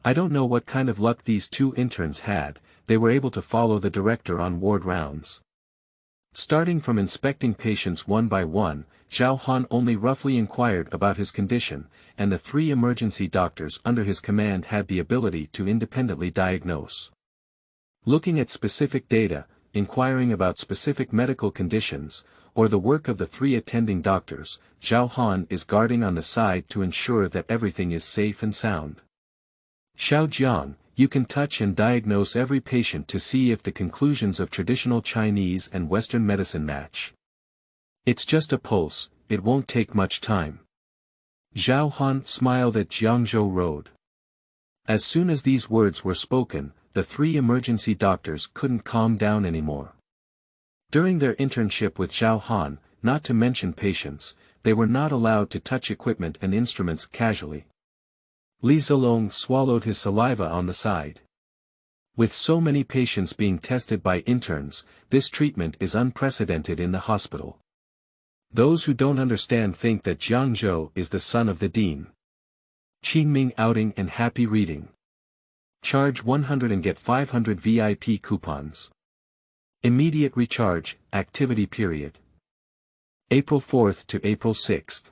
I don't know what kind of luck these 2 interns had, they were able to follow the director on ward rounds. Starting from inspecting patients one by one, Zhao Han only roughly inquired about his condition, and the 3 emergency doctors under his command had the ability to independently diagnose. Looking at specific data, inquiring about specific medical conditions, or the work of the 3 attending doctors, Zhao Han is guarding on the side to ensure that everything is safe and sound. Xiao Jiang, you can touch and diagnose every patient to see if the conclusions of traditional Chinese and Western medicine match. It's just a pulse, it won't take much time. Zhao Han smiled at Jiangzhou Road. As soon as these words were spoken, the 3 emergency doctors couldn't calm down anymore. During their internship with Zhao Han, not to mention patients, they were not allowed to touch equipment and instruments casually. Li Zilong swallowed his saliva on the side. With so many patients being tested by interns, this treatment is unprecedented in the hospital. Those who don't understand think that Jiangzhou is the son of the dean. Qingming outing and happy reading. Charge 100 and get 500 VIP coupons. Immediate recharge, activity period. April 4th to April 6th.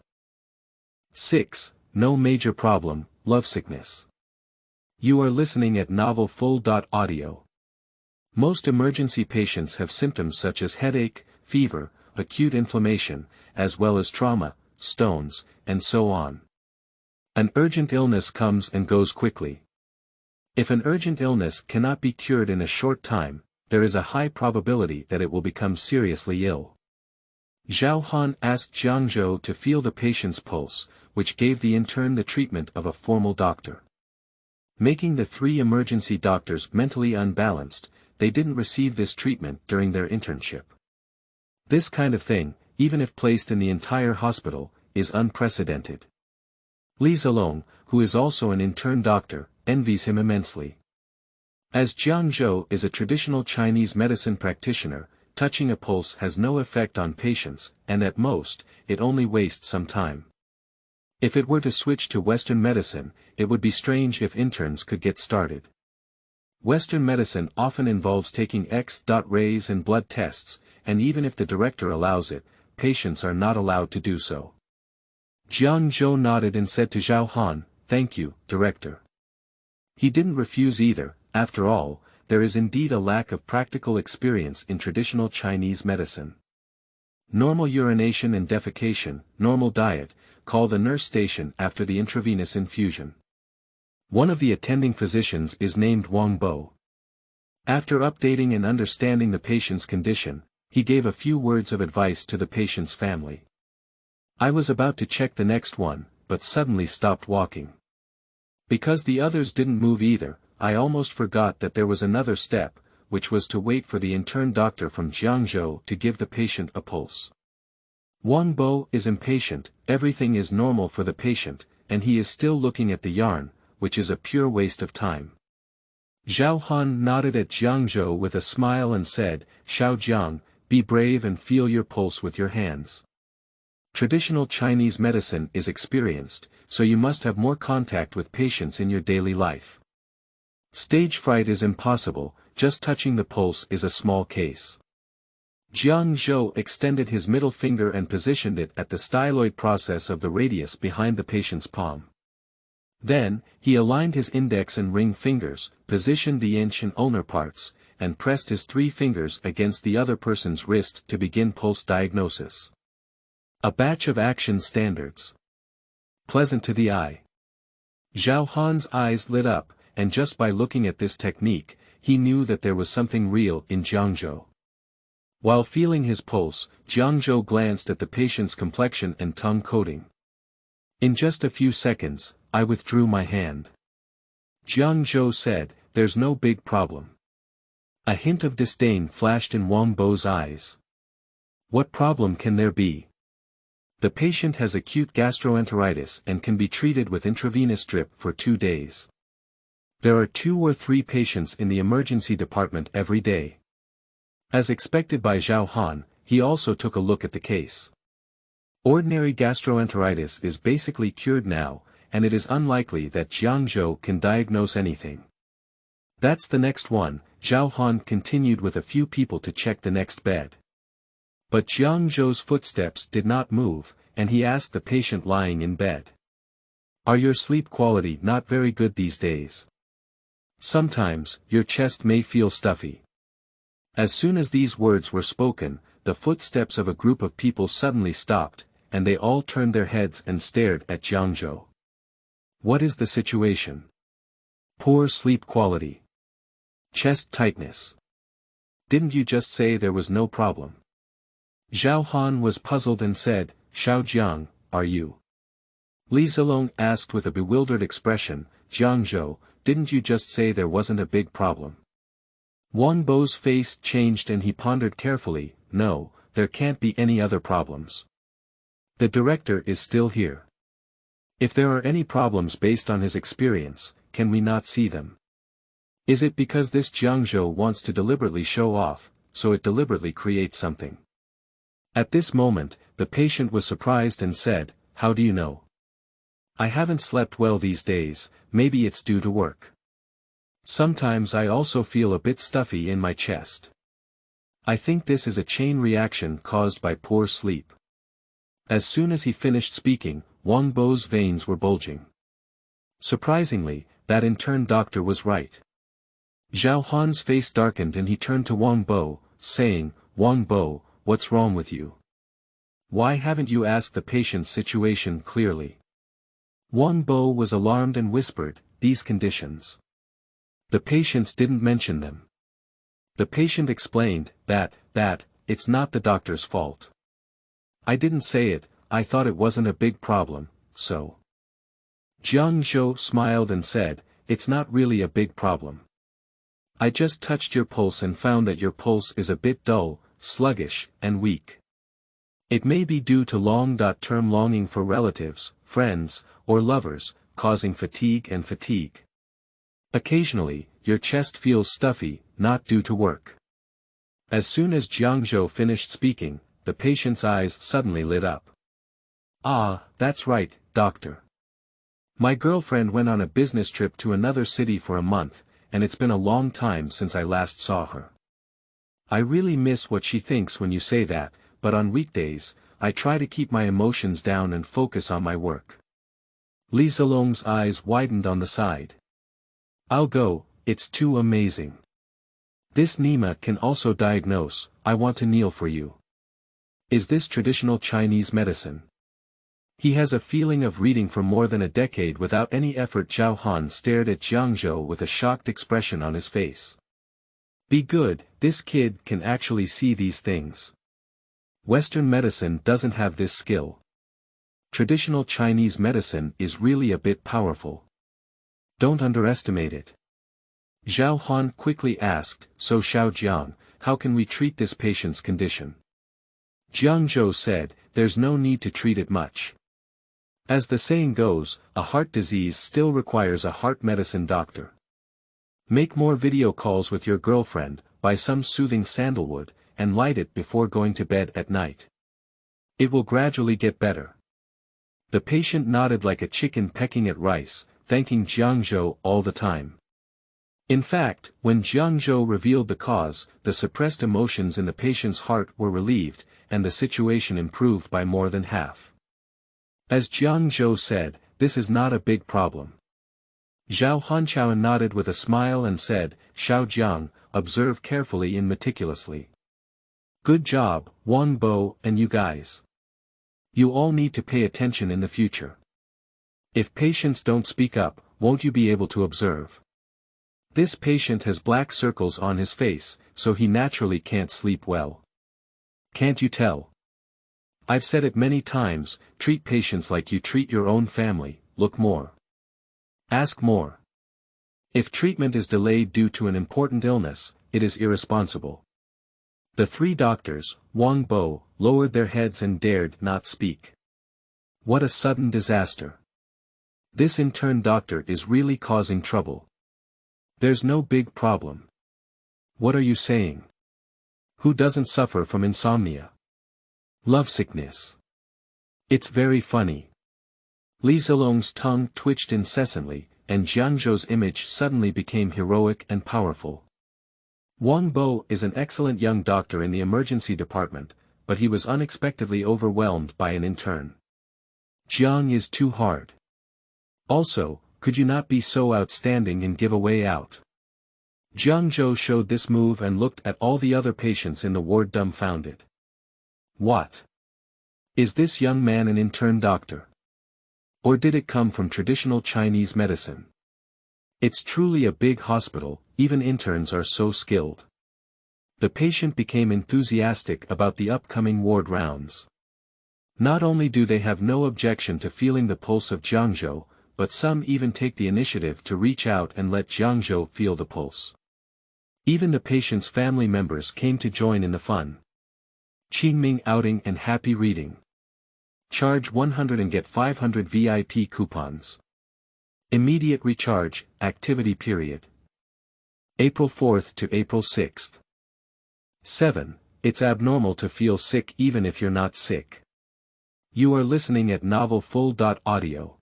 6. No major problem, lovesickness. You are listening at novel.Audio. Most emergency patients have symptoms such as headache, fever, acute inflammation, as well as trauma, stones, and so on. An urgent illness comes and goes quickly. If an urgent illness cannot be cured in a short time, there is a high probability that it will become seriously ill. Zhao Han asked Jiangzhou to feel the patient's pulse, which gave the intern the treatment of a formal doctor. Making the 3 emergency doctors mentally unbalanced, they didn't receive this treatment during their internship. This kind of thing, even if placed in the entire hospital, is unprecedented. Li Zilong, who is also an intern doctor, envies him immensely. As Jiangzhou is a traditional Chinese medicine practitioner, touching a pulse has no effect on patients, and at most, it only wastes some time. If it were to switch to Western medicine, it would be strange if interns could get started. Western medicine often involves taking X-rays and blood tests, and even if the director allows it, patients are not allowed to do so. Jiangzhou nodded and said to Zhao Han, "Thank you, director." He didn't refuse either. After all, there is indeed a lack of practical experience in traditional Chinese medicine. Normal urination and defecation, normal diet, call the nurse station after the intravenous infusion. One of the attending physicians is named Wang Bo. After updating and understanding the patient's condition, he gave a few words of advice to the patient's family. I was about to check the next one, but suddenly stopped walking. Because the others didn't move either, I almost forgot that there was another step, which was to wait for the intern doctor from Jiangzhou to give the patient a pulse. Wang Bo is impatient, everything is normal for the patient, and he is still looking at the yarn, which is a pure waste of time. Zhao Han nodded at Jiangzhou with a smile and said, "Xiao Jiang, be brave and feel your pulse with your hands. Traditional Chinese medicine is experienced, so you must have more contact with patients in your daily life. Stage fright is impossible, just touching the pulse is a small case." Jiangzhou extended his middle finger and positioned it at the styloid process of the radius behind the patient's palm. Then, he aligned his index and ring fingers, positioned the inch and ulnar parts, and pressed his 3 fingers against the other person's wrist to begin pulse diagnosis. A batch of action standards. Pleasant to the eye. Zhao Han's eyes lit up, and just by looking at this technique, he knew that there was something real in Jiangzhou. While feeling his pulse, Jiangzhou glanced at the patient's complexion and tongue coating. In just a few seconds, I withdrew my hand. Jiangzhou said, "There's no big problem." A hint of disdain flashed in Wang Bo's eyes. What problem can there be? The patient has acute gastroenteritis and can be treated with intravenous drip for 2 days. There are 2 or 3 patients in the emergency department every day. As expected by Zhao Han, he also took a look at the case. Ordinary gastroenteritis is basically cured now, and it is unlikely that Jiangzhou can diagnose anything. That's the next one. Zhao Han continued with a few people to check the next bed. But Jiangzhou's footsteps did not move, and he asked the patient lying in bed. "Are your sleep quality not very good these days? Sometimes, your chest may feel stuffy." As soon as these words were spoken, the footsteps of a group of people suddenly stopped, and they all turned their heads and stared at Jiangzhou. "What is the situation? Poor sleep quality. Chest tightness. Didn't you just say there was no problem?" Zhao Han was puzzled and said, "Xiao Jiang, are you?" Li Zilong asked with a bewildered expression, "Jiangzhou, didn't you just say there wasn't a big problem?" Wang Bo's face changed and he pondered carefully, "No, there can't be any other problems. The director is still here. If there are any problems based on his experience, can we not see them? Is it because this Jiangzhou wants to deliberately show off, so it deliberately creates something?" At this moment, the patient was surprised and said, "How do you know?" "I haven't slept well these days, maybe it's due to work. Sometimes I also feel a bit stuffy in my chest. I think this is a chain reaction caused by poor sleep." As soon as he finished speaking, Wang Bo's veins were bulging. Surprisingly, that intern doctor was right. Zhao Han's face darkened and he turned to Wang Bo, saying, "Wang Bo, what's wrong with you? Why haven't you asked the patient's situation clearly?" Wang Bo was alarmed and whispered, "These conditions. The patients didn't mention them." The patient explained, that, it's not the doctor's fault. "I didn't say it, I thought it wasn't a big problem, so." Jiangzhou smiled and said, "It's not really a big problem. I just touched your pulse and found that your pulse is a bit dull, sluggish, and weak. It may be due to long-term longing for relatives, friends, or lovers, causing fatigue and fatigue. Occasionally, your chest feels stuffy, not due to work. As soon as Jiangzhou finished speaking, the patient's eyes suddenly lit up. Ah, that's right, doctor. My girlfriend went on a business trip to another city for a month, and it's been a long time since I last saw her. I really miss what she thinks when you say that, but on weekdays, I try to keep my emotions down and focus on my work. Li Zilong's eyes widened on the side. I'll go, it's too amazing. This Nima can also diagnose, I want to kneel for you. Is this traditional Chinese medicine? He has a feeling of reading for more than a decade without any effort. Zhao Han stared at Jiangzhou with a shocked expression on his face. Be good, this kid can actually see these things. Western medicine doesn't have this skill. Traditional Chinese medicine is really a bit powerful. Don't underestimate it. Zhao Han quickly asked, so Xiao Jiang, how can we treat this patient's condition? Jiangzhou said, there's no need to treat it much. As the saying goes, a heart disease still requires a heart medicine doctor. Make more video calls with your girlfriend, buy some soothing sandalwood, and light it before going to bed at night. It will gradually get better. The patient nodded like a chicken pecking at rice, thanking Jiangzhou all the time. In fact, when Jiangzhou revealed the cause, the suppressed emotions in the patient's heart were relieved, and the situation improved by more than half. As Jiangzhou said, this is not a big problem. Zhao Hanqiao nodded with a smile and said, Xiao Jiang, observe carefully and meticulously. Good job, Wang Bo and you guys. You all need to pay attention in the future. If patients don't speak up, won't you be able to observe? This patient has black circles on his face, so he naturally can't sleep well. Can't you tell? I've said it many times, treat patients like you treat your own family, look more. Ask more. If treatment is delayed due to an important illness, it is irresponsible. The three doctors, Wang Bo, lowered their heads and dared not speak. What a sudden disaster. This intern doctor is really causing trouble. There's no big problem. What are you saying? Who doesn't suffer from insomnia? Lovesickness. It's very funny. Li Zilong's tongue twitched incessantly, and Jiangzhou's image suddenly became heroic and powerful. Wang Bo is an excellent young doctor in the emergency department, but he was unexpectedly overwhelmed by an intern. Jiang is too hard. Also, could you not be so outstanding and give a way out? Jiangzhou showed this move and looked at all the other patients in the ward dumbfounded. What? Is this young man an intern doctor? Or did it come from traditional Chinese medicine? It's truly a big hospital, even interns are so skilled. The patient became enthusiastic about the upcoming ward rounds. Not only do they have no objection to feeling the pulse of Jiangzhou, but some even take the initiative to reach out and let Jiangzhou feel the pulse. Even the patient's family members came to join in the fun. Qingming outing and happy reading. Charge 100 and get 500 VIP coupons. Immediate recharge, activity period. April 4th to April 6th. 7. It's abnormal to feel sick even if you're not sick. You are listening at novel.Audio.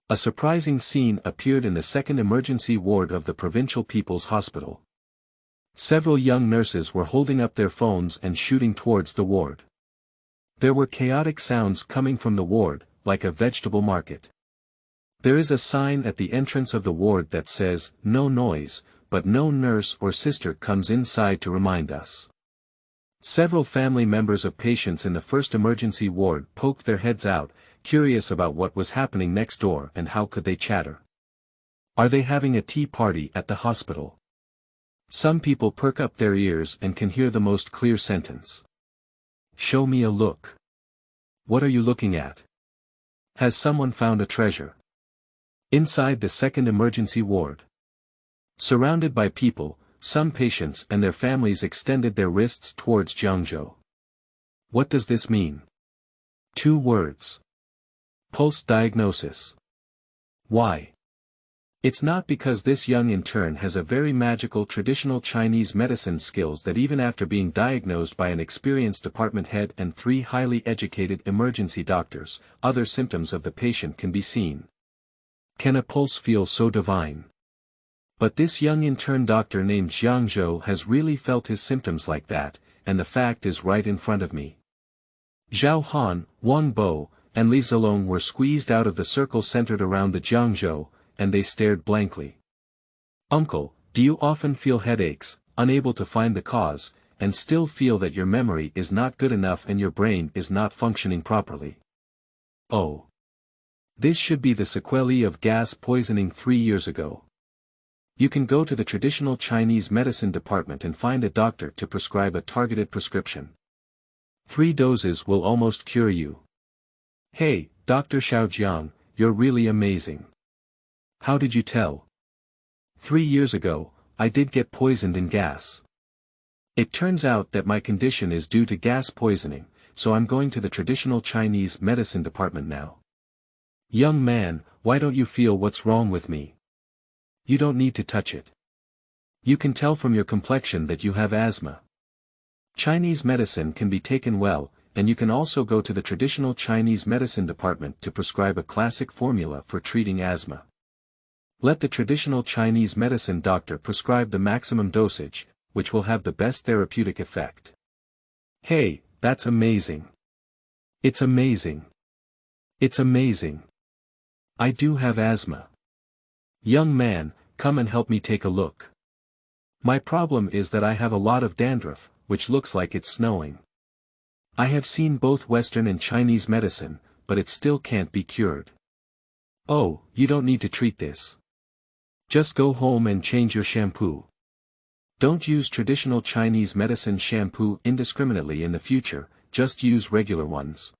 A surprising scene appeared in the second emergency ward of the Provincial People's Hospital. Several young nurses were holding up their phones and shooting towards the ward. There were chaotic sounds coming from the ward, like a vegetable market. There is a sign at the entrance of the ward that says, no noise, but no nurse or sister comes inside to remind us. Several family members of patients in the first emergency ward poked their heads out, curious about what was happening next door and how could they chatter. Are they having a tea party at the hospital? Some people perk up their ears and can hear the most clear sentence. Show me a look. What are you looking at? Has someone found a treasure? Inside the second emergency ward. Surrounded by people, some patients and their families extended their wrists towards Jiangzhou. What does this mean? 2 words. Pulse diagnosis. Why? It's not because this young intern has a very magical traditional Chinese medicine skills that even after being diagnosed by an experienced department head and 3 highly educated emergency doctors, other symptoms of the patient can be seen. Can a pulse feel so divine? But this young intern doctor named Jiangzhou has really felt his symptoms like that, and the fact is right in front of me. Zhao Han, Wang Bo, and Li Zilong were squeezed out of the circle centered around the Jiangzhou, and they stared blankly. Uncle, do you often feel headaches, unable to find the cause, and still feel that your memory is not good enough and your brain is not functioning properly? Oh. This should be the sequelae of gas poisoning 3 years ago. You can go to the traditional Chinese medicine department and find a doctor to prescribe a targeted prescription. 3 doses will almost cure you. Hey, Dr. Xiao Jiang, you're really amazing. How did you tell? 3 years ago, I did get poisoned in gas. It turns out that my condition is due to gas poisoning, so I'm going to the traditional Chinese medicine department now. Young man, why don't you feel what's wrong with me? You don't need to touch it. You can tell from your complexion that you have asthma. Chinese medicine can be taken well, and you can also go to the traditional Chinese medicine department to prescribe a classic formula for treating asthma. Let the traditional Chinese medicine doctor prescribe the maximum dosage, which will have the best therapeutic effect. Hey, that's amazing. It's amazing. It's amazing. I do have asthma. Young man, come and help me take a look. My problem is that I have a lot of dandruff, which looks like it's snowing. I have seen both Western and Chinese medicine, but it still can't be cured. Oh, you don't need to treat this. Just go home and change your shampoo. Don't use traditional Chinese medicine shampoo indiscriminately in the future, just use regular ones.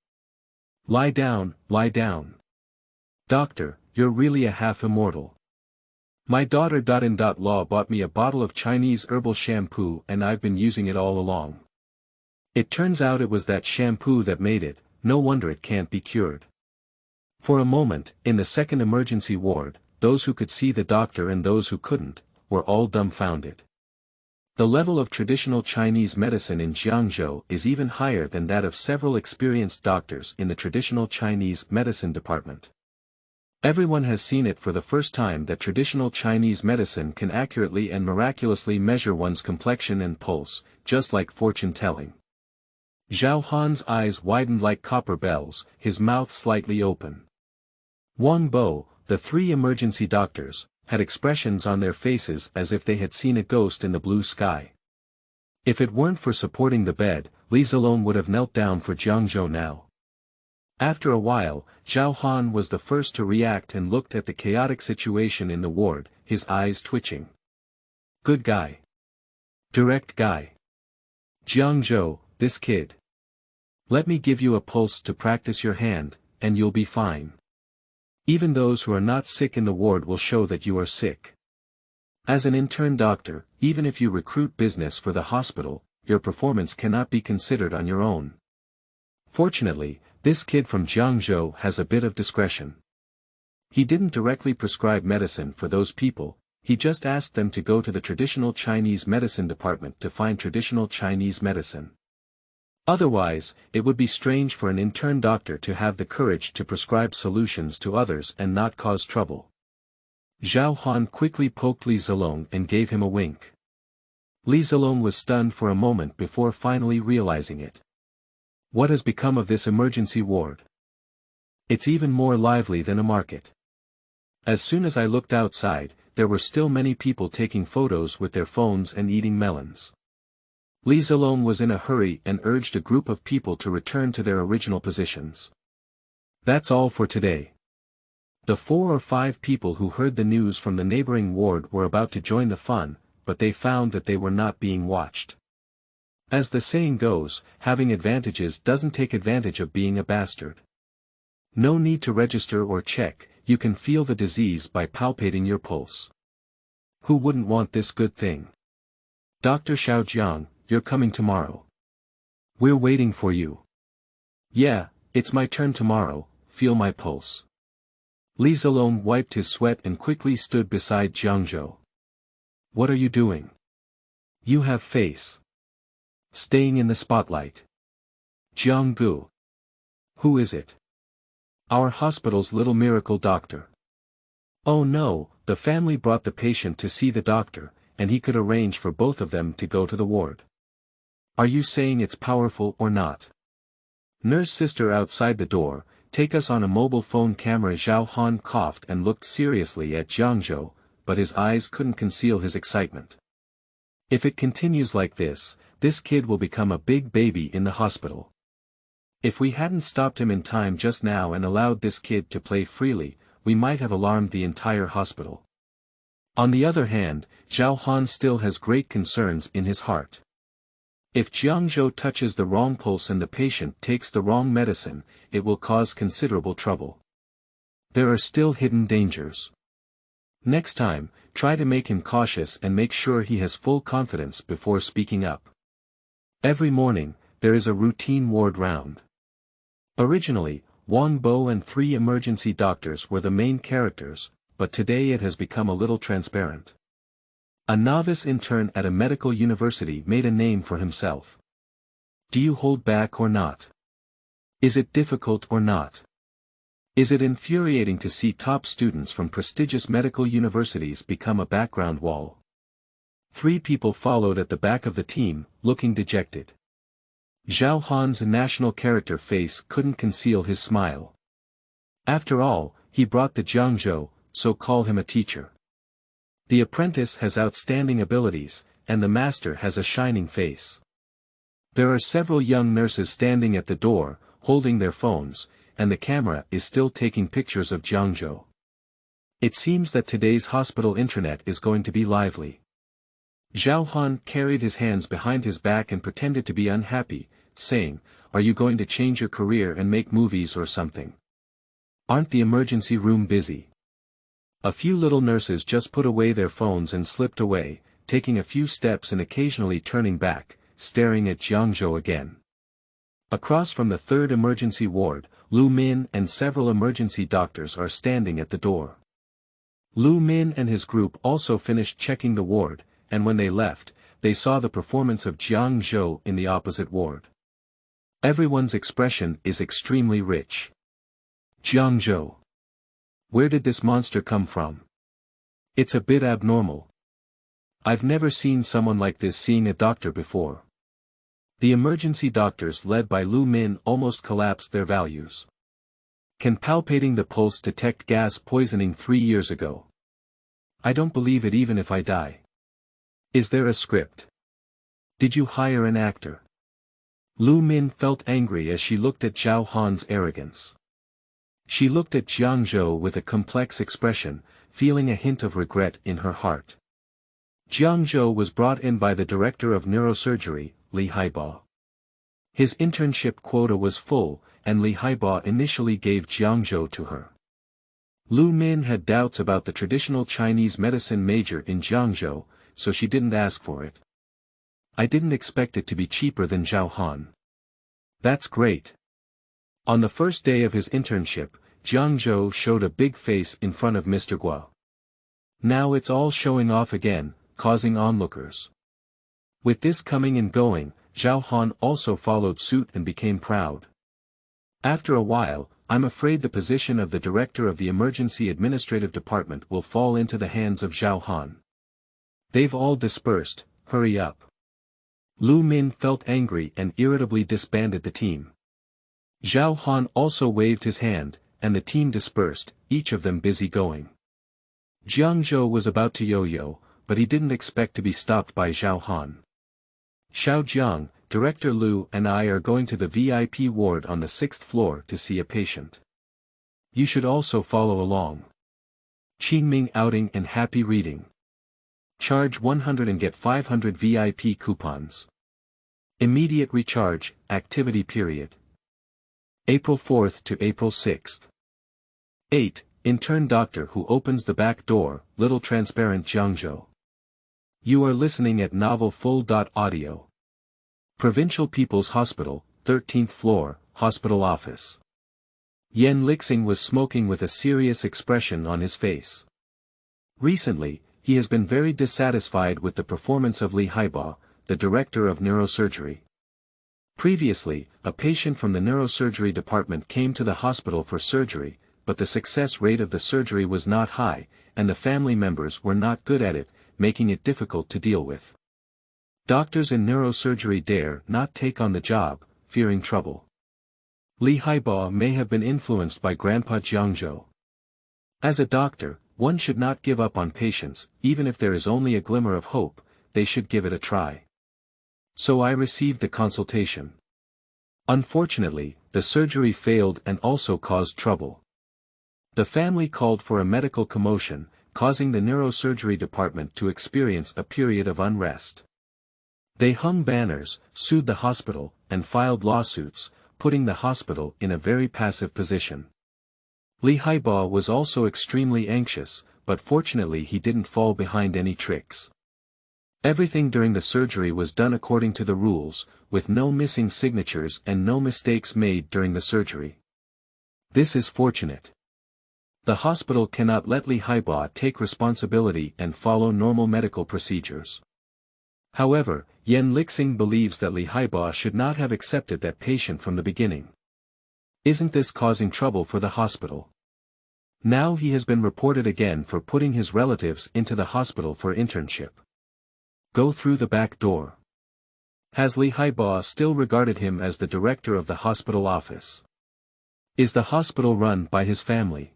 Lie down, lie down. Doctor, you're really a half-immortal. My daughter.In.Law bought me a bottle of Chinese herbal shampoo and I've been using it all along. It turns out it was that shampoo that made it, no wonder it can't be cured. For a moment, in the second emergency ward, those who could see the doctor and those who couldn't, were all dumbfounded. The level of traditional Chinese medicine in Jiangzhou is even higher than that of several experienced doctors in the traditional Chinese medicine department. Everyone has seen it for the first time that traditional Chinese medicine can accurately and miraculously measure one's complexion and pulse, just like fortune-telling. Zhao Han's eyes widened like copper bells, his mouth slightly open. Wang Bo, the 3 emergency doctors, had expressions on their faces as if they had seen a ghost in the blue sky. If it weren't for supporting the bed, Li Zilong would have knelt down for Jiangzhou now. After a while, Zhao Han was the first to react and looked at the chaotic situation in the ward, his eyes twitching. Good guy. Direct guy. Jiangzhou, this kid. Let me give you a pulse to practice your hand, and you'll be fine. Even those who are not sick in the ward will show that you are sick. As an intern doctor, even if you recruit business for the hospital, your performance cannot be considered on your own. Fortunately, this kid from Jiangzhou has a bit of discretion. He didn't directly prescribe medicine for those people, he just asked them to go to the traditional Chinese medicine department to find traditional Chinese medicine. Otherwise, it would be strange for an intern doctor to have the courage to prescribe solutions to others and not cause trouble. Zhao Han quickly poked Li Zilong and gave him a wink. Li Zilong was stunned for a moment before finally realizing it. What has become of this emergency ward? It's even more lively than a market. As soon as I looked outside, there were still many people taking photos with their phones and eating melons. Li Zilong was in a hurry and urged a group of people to return to their original positions. That's all for today. The 4 or 5 people who heard the news from the neighboring ward were about to join the fun, but they found that they were not being watched. As the saying goes, having advantages doesn't take advantage of being a bastard. No need to register or check, you can feel the disease by palpating your pulse. Who wouldn't want this good thing? Dr. Xiao Jiang, you're coming tomorrow. We're waiting for you. Yeah, it's my turn tomorrow, feel my pulse. Li Zilong wiped his sweat and quickly stood beside Jiangzhou. What are you doing? You have face. Staying in the spotlight. Jiang Gu. Who is it? Our hospital's little miracle doctor. Oh no, the family brought the patient to see the doctor, and he could arrange for both of them to go to the ward. Are you saying it's powerful or not? Nurse sister outside the door, take us on a mobile phone camera. Zhao Han coughed and looked seriously at Jiangzhou, but his eyes couldn't conceal his excitement. If it continues like this kid will become a big baby in the hospital. If we hadn't stopped him in time just now and allowed this kid to play freely, we might have alarmed the entire hospital. On the other hand, Zhao Han still has great concerns in his heart. If Jiangzhou touches the wrong pulse and the patient takes the wrong medicine, it will cause considerable trouble. There are still hidden dangers. Next time, try to make him cautious and make sure he has full confidence before speaking up. Every morning, there is a routine ward round. Originally, Wang Bo and 3 emergency doctors were the main characters, but today it has become a little transparent. A novice intern at a medical university made a name for himself. Do you hold back or not? Is it difficult or not? Is it infuriating to see top students from prestigious medical universities become a background wall? 3 people followed at the back of the team, looking dejected. Zhao Han's national character face couldn't conceal his smile. After all, he brought the Jiangzhou, so call him a teacher. The apprentice has outstanding abilities, and the master has a shining face. There are several young nurses standing at the door, holding their phones, and the camera is still taking pictures of Jiangzhou. It seems that today's hospital internet is going to be lively. Zhao Han carried his hands behind his back and pretended to be unhappy, saying, "Are you going to change your career and make movies or something? Aren't the emergency room busy?" A few little nurses just put away their phones and slipped away, taking a few steps and occasionally turning back, staring at Jiangzhou again. Across from the 3rd emergency ward, Lu Min and several emergency doctors are standing at the door. Lu Min and his group also finished checking the ward, and when they left, they saw the performance of Jiangzhou in the opposite ward. Everyone's expression is extremely rich. Jiangzhou. Where did this monster come from? It's a bit abnormal. I've never seen someone like this seeing a doctor before. The emergency doctors led by Lu Min almost collapsed their values. Can palpating the pulse detect gas poisoning 3 years ago? I don't believe it even if I die. Is there a script? Did you hire an actor? Lu Min felt angry as she looked at Zhao Han's arrogance. She looked at Jiangzhou with a complex expression, feeling a hint of regret in her heart. Jiangzhou was brought in by the director of neurosurgery, Li Haiba. His internship quota was full, and Li Haiba initially gave Jiangzhou to her. Lu Min had doubts about the traditional Chinese medicine major in Jiangzhou, so she didn't ask for it. I didn't expect it to be cheaper than Zhao Han. That's great. On the first day of his internship, Jiangzhou showed a big face in front of Mr. Guo. Now it's all showing off again, causing onlookers. With this coming and going, Zhao Han also followed suit and became proud. After a while, I'm afraid the position of the director of the emergency administrative department will fall into the hands of Zhao Han. They've all dispersed, hurry up. Lu Min felt angry and irritably disbanded the team. Zhao Han also waved his hand, and the team dispersed, each of them busy going. Jiangzhou was about to yo-yo, but he didn't expect to be stopped by Zhao Han. Xiao Jiang, Director Lu and I are going to the VIP ward on the 6th floor to see a patient. You should also follow along. Qingming outing and happy reading. Charge 100 and get 500 VIP coupons. Immediate recharge, activity period. April 4th to April 6th. 8. Intern doctor who opens the back door, little transparent Jiangzhou. You are listening at novel.Audio. Provincial People's Hospital, 13th floor, hospital office. Yan Lixing was smoking with a serious expression on his face. Recently, he has been very dissatisfied with the performance of Li Haiba, the director of neurosurgery. Previously, a patient from the neurosurgery department came to the hospital for surgery, but the success rate of the surgery was not high, and the family members were not good at it, making it difficult to deal with. Doctors in neurosurgery dare not take on the job, fearing trouble. Li Haiba may have been influenced by Grandpa Jiangzhou. As a doctor, one should not give up on patients, even if there is only a glimmer of hope, they should give it a try. So I received the consultation. Unfortunately, the surgery failed and also caused trouble. The family called for a medical commotion, causing the neurosurgery department to experience a period of unrest. They hung banners, sued the hospital, and filed lawsuits, putting the hospital in a very passive position. Li Haiba was also extremely anxious, but fortunately he didn't fall behind any tricks. Everything during the surgery was done according to the rules, with no missing signatures and no mistakes made during the surgery. This is fortunate. The hospital cannot let Li Haiba take responsibility and follow normal medical procedures. However, Yan Lixing believes that Li Haiba should not have accepted that patient from the beginning. Isn't this causing trouble for the hospital? Now he has been reported again for putting his relatives into the hospital for internship. Go through the back door. Has Li Haiba still regarded him as the director of the hospital office? Is the hospital run by his family?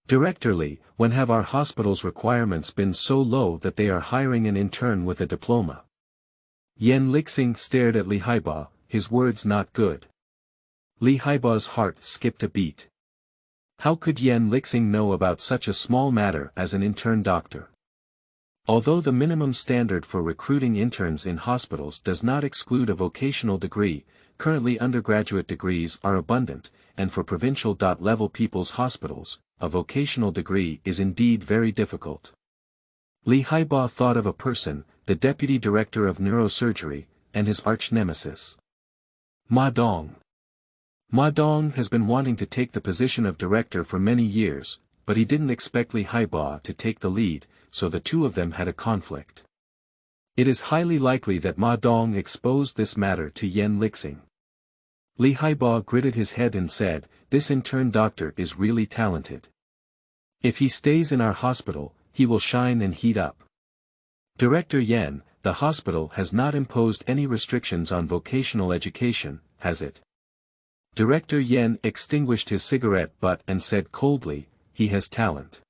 Director Li, when have our hospital's requirements been so low that they are hiring an intern with a diploma? Yan Lixing stared at Li Haiba, his words not good. Li Haiba's heart skipped a beat. How could Yan Lixing know about such a small matter as an intern doctor? Although the minimum standard for recruiting interns in hospitals does not exclude a vocational degree, currently undergraduate degrees are abundant, and for provincial-level people's hospitals, a vocational degree is indeed very difficult. Li Haiba thought of a person, the deputy director of neurosurgery, and his arch-nemesis. Ma Dong. Ma Dong has been wanting to take the position of director for many years, but he didn't expect Li Haiba to take the lead, so the two of them had a conflict. It is highly likely that Ma Dong exposed this matter to Yan Lixing. Li Haiba gritted his head and said, "This intern doctor is really talented. If he stays in our hospital, he will shine and heat up." Director Yan, the hospital has not imposed any restrictions on vocational education, has it? Director Yan extinguished his cigarette butt and said coldly, "He has talent.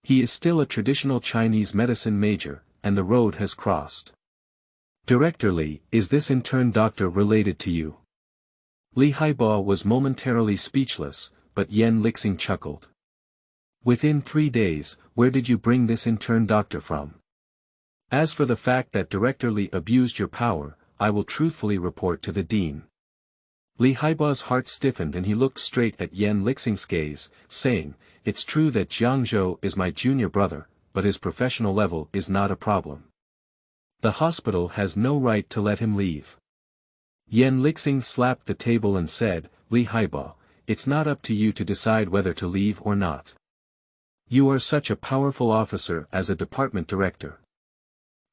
He is still a traditional Chinese medicine major, and the road has crossed." Director Li, is this intern doctor related to you? Li Haiba was momentarily speechless, but Yan Lixing chuckled. Within 3 days, where did you bring this intern doctor from? As for the fact that Director Li abused your power, I will truthfully report to the dean. Li Haiba's heart stiffened and he looked straight at Yan Lixing's gaze, saying, "It's true that Jiangzhou is my junior brother, but his professional level is not a problem. The hospital has no right to let him leave." Yan Lixing slapped the table and said, "Li Haiba, it's not up to you to decide whether to leave or not. You are such a powerful officer as a department director."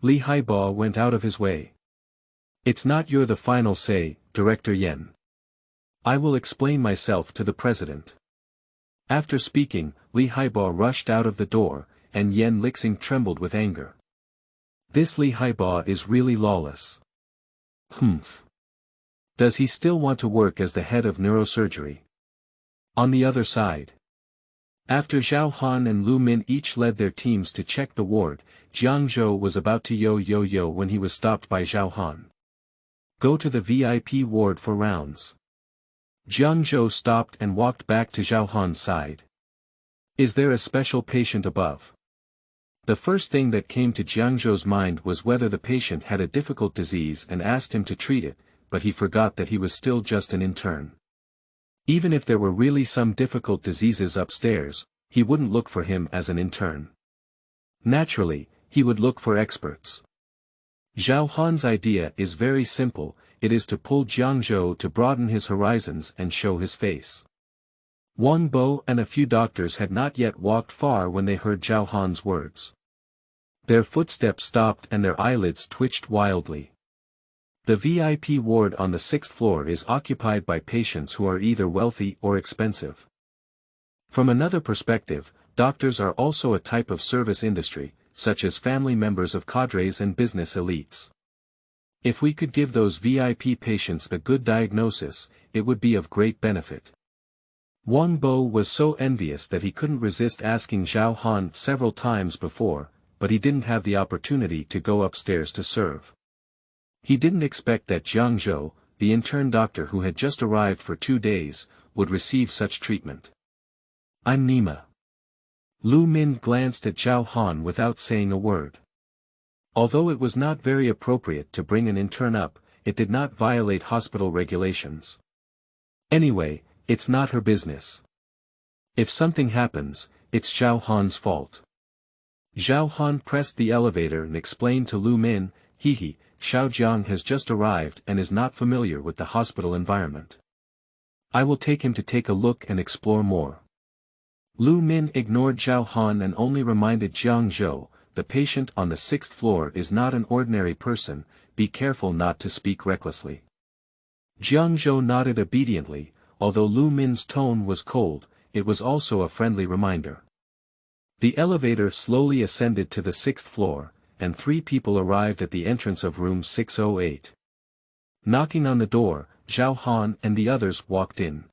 Li Haiba went out of his way. "It's not your the final say, Director Yan. I will explain myself to the president." After speaking, Li Haiba rushed out of the door, and Yan Lixing trembled with anger. This Li Haiba is really lawless. Humph. Does he still want to work as the head of neurosurgery? On the other side. After Zhao Han and Lu Min each led their teams to check the ward, Jiangzhou was about to yo when he was stopped by Zhao Han. "Go to the VIP ward for rounds." Jiangzhou stopped and walked back to Zhao Han's side. "Is there a special patient above?" The first thing that came to Jiangzhou's mind was whether the patient had a difficult disease and asked him to treat it, but he forgot that he was still just an intern. Even if there were really some difficult diseases upstairs, he wouldn't look for him as an intern. Naturally, he would look for experts. Zhao Han's idea is very simple, it is to pull Jiangzhou to broaden his horizons and show his face. Wang Bo and a few doctors had not yet walked far when they heard Zhao Han's words. Their footsteps stopped and their eyelids twitched wildly. The VIP ward on the 6th floor is occupied by patients who are either wealthy or expensive. From another perspective, doctors are also a type of service industry, such as family members of cadres and business elites. If we could give those VIP patients a good diagnosis, it would be of great benefit. Wang Bo was so envious that he couldn't resist asking Zhao Han several times before, but he didn't have the opportunity to go upstairs to serve. He didn't expect that Jiangzhou, the intern doctor who had just arrived for 2 days, would receive such treatment. "I'm Nima." Lu Min glanced at Zhao Han without saying a word. Although it was not very appropriate to bring an intern up, it did not violate hospital regulations. Anyway, it's not her business. If something happens, it's Zhao Han's fault. Zhao Han pressed the elevator and explained to Lu Min, "Hehe, Xiao Jiang has just arrived and is not familiar with the hospital environment. I will take him to take a look and explore more." Lu Min ignored Zhao Han and only reminded Jiangzhou, "The patient on the 6th floor is not an ordinary person, be careful not to speak recklessly." Jiangzhou nodded obediently, although Lu Min's tone was cold, it was also a friendly reminder. The elevator slowly ascended to the 6th floor, and 3 people arrived at the entrance of room 608. Knocking on the door, Zhao Han and the others walked in.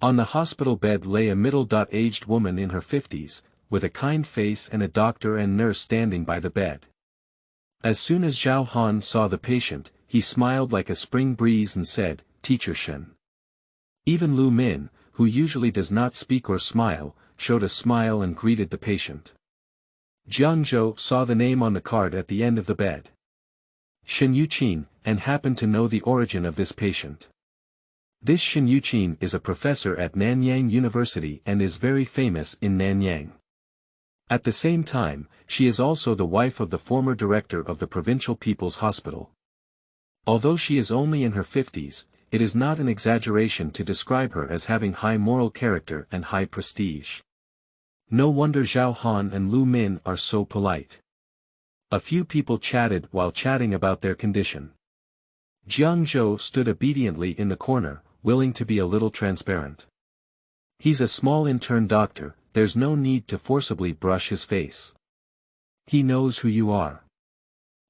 On the hospital bed lay a middle-aged woman in her 50s, with a kind face and a doctor and nurse standing by the bed. As soon as Zhao Han saw the patient, he smiled like a spring breeze and said, "Teacher Shen." Even Lu Min, who usually does not speak or smile, showed a smile and greeted the patient. Jiangzhou saw the name on the card at the end of the bed. Shen Yuqin, and happened to know the origin of this patient. This Shen Yuqin is a professor at Nanyang University and is very famous in Nanyang. At the same time, she is also the wife of the former director of the Provincial People's Hospital. Although she is only in her 50s, it is not an exaggeration to describe her as having high moral character and high prestige. No wonder Zhao Han and Lu Min are so polite. A few people chatted while chatting about their condition. Jiangzhou stood obediently in the corner, willing to be a little transparent. He's a small intern doctor, there's no need to forcibly brush his face. He knows who you are.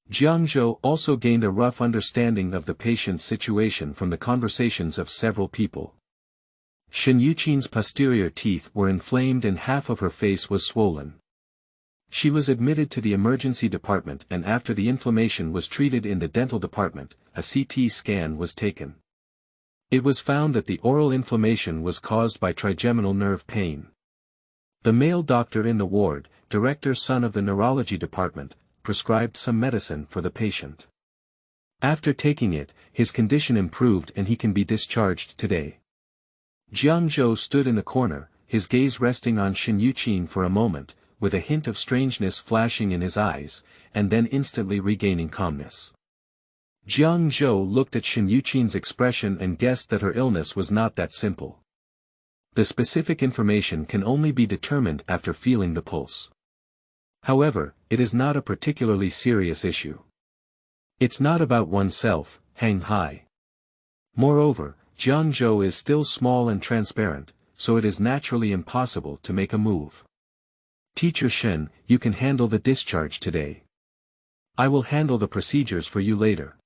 Jiangzhou also gained a rough understanding of the patient's situation from the conversations of several people. Shen Yuqin's posterior teeth were inflamed and half of her face was swollen. She was admitted to the emergency department and after the inflammation was treated in the dental department, a CT scan was taken. It was found that the oral inflammation was caused by trigeminal nerve pain. The male doctor in the ward, director son of the neurology department, prescribed some medicine for the patient. After taking it, his condition improved and he can be discharged today. Jiangzhou stood in the corner, his gaze resting on Shen Yuqin for a moment, with a hint of strangeness flashing in his eyes, and then instantly regaining calmness. Jiangzhou looked at Shen Yuqin's expression and guessed that her illness was not that simple. The specific information can only be determined after feeling the pulse. However, it is not a particularly serious issue. It's not about oneself, hang high. Moreover, Jiangzhou is still small and transparent, so it is naturally impossible to make a move. Teacher Shen, you can handle the discharge today. I will handle the procedures for you later.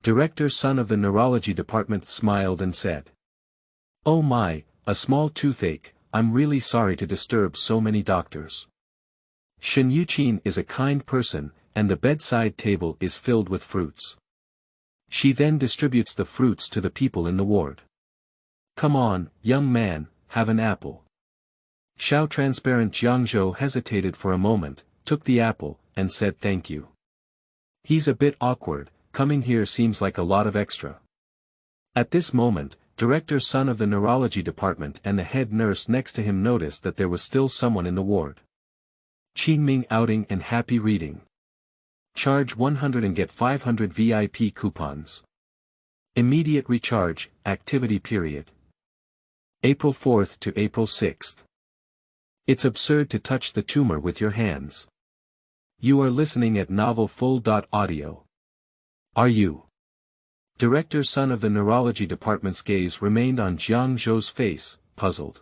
Director son of the neurology department smiled and said. Oh my, a small toothache, I'm really sorry to disturb so many doctors. Shen Yuqin is a kind person, and the bedside table is filled with fruits. She then distributes the fruits to the people in the ward. Come on, young man, have an apple. Xiao transparent Jiangzhou hesitated for a moment, took the apple, and said thank you. He's a bit awkward, coming here seems like a lot of extra. At this moment, director son of the neurology department and the head nurse next to him noticed that there was still someone in the ward. Qingming outing and happy reading. Charge 100 and get 500 VIP coupons. Immediate recharge, activity period. April 4th to April 6th. It's absurd to touch the tumor with your hands. You are listening at novel.Audio. Are you? Director's son of the neurology department's gaze remained on Jiangzhou's face, puzzled.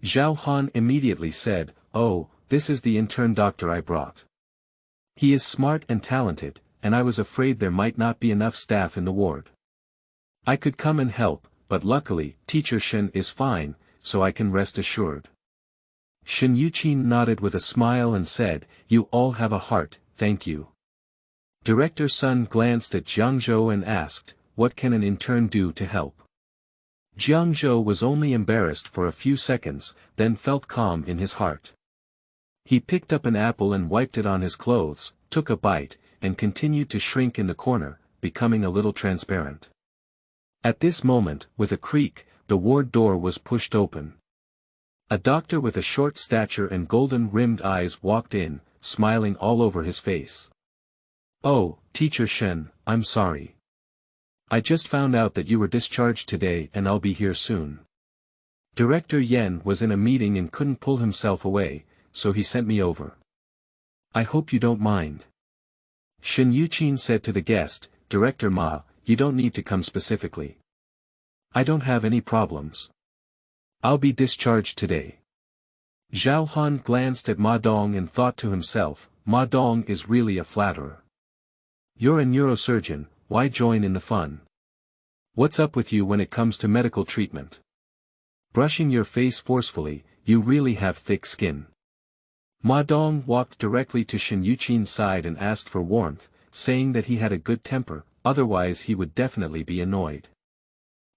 Zhao Han immediately said, "Oh, this is the intern doctor I brought. He is smart and talented, and I was afraid there might not be enough staff in the ward. I could come and help, but luckily, Teacher Shen is fine, so I can rest assured." Shen Yuqin nodded with a smile and said, "You all have a heart, thank you." Director's son glanced at Jiangzhou and asked, "What can an intern do to help?" Jiangzhou was only embarrassed for a few seconds, then felt calm in his heart. He picked up an apple and wiped it on his clothes, took a bite, and continued to shrink in the corner, becoming a little transparent. At this moment, with a creak, the ward door was pushed open. A doctor with a short stature and golden-rimmed eyes walked in, smiling all over his face. "Oh, Teacher Shen, I'm sorry. I just found out that you were discharged today and I'll be here soon. Director Yen was in a meeting and couldn't pull himself away, so he sent me over. I hope you don't mind." Shen Yuqin said to the guest, "Director Ma, you don't need to come specifically. I don't have any problems. I'll be discharged today." Zhao Han glanced at Ma Dong and thought to himself, Ma Dong is really a flatterer. You're a neurosurgeon, why join in the fun? What's up with you when it comes to medical treatment? Brushing your face forcefully, you really have thick skin. Ma Dong walked directly to Shen Yuqin's side and asked for warmth, saying that he had a good temper, otherwise he would definitely be annoyed.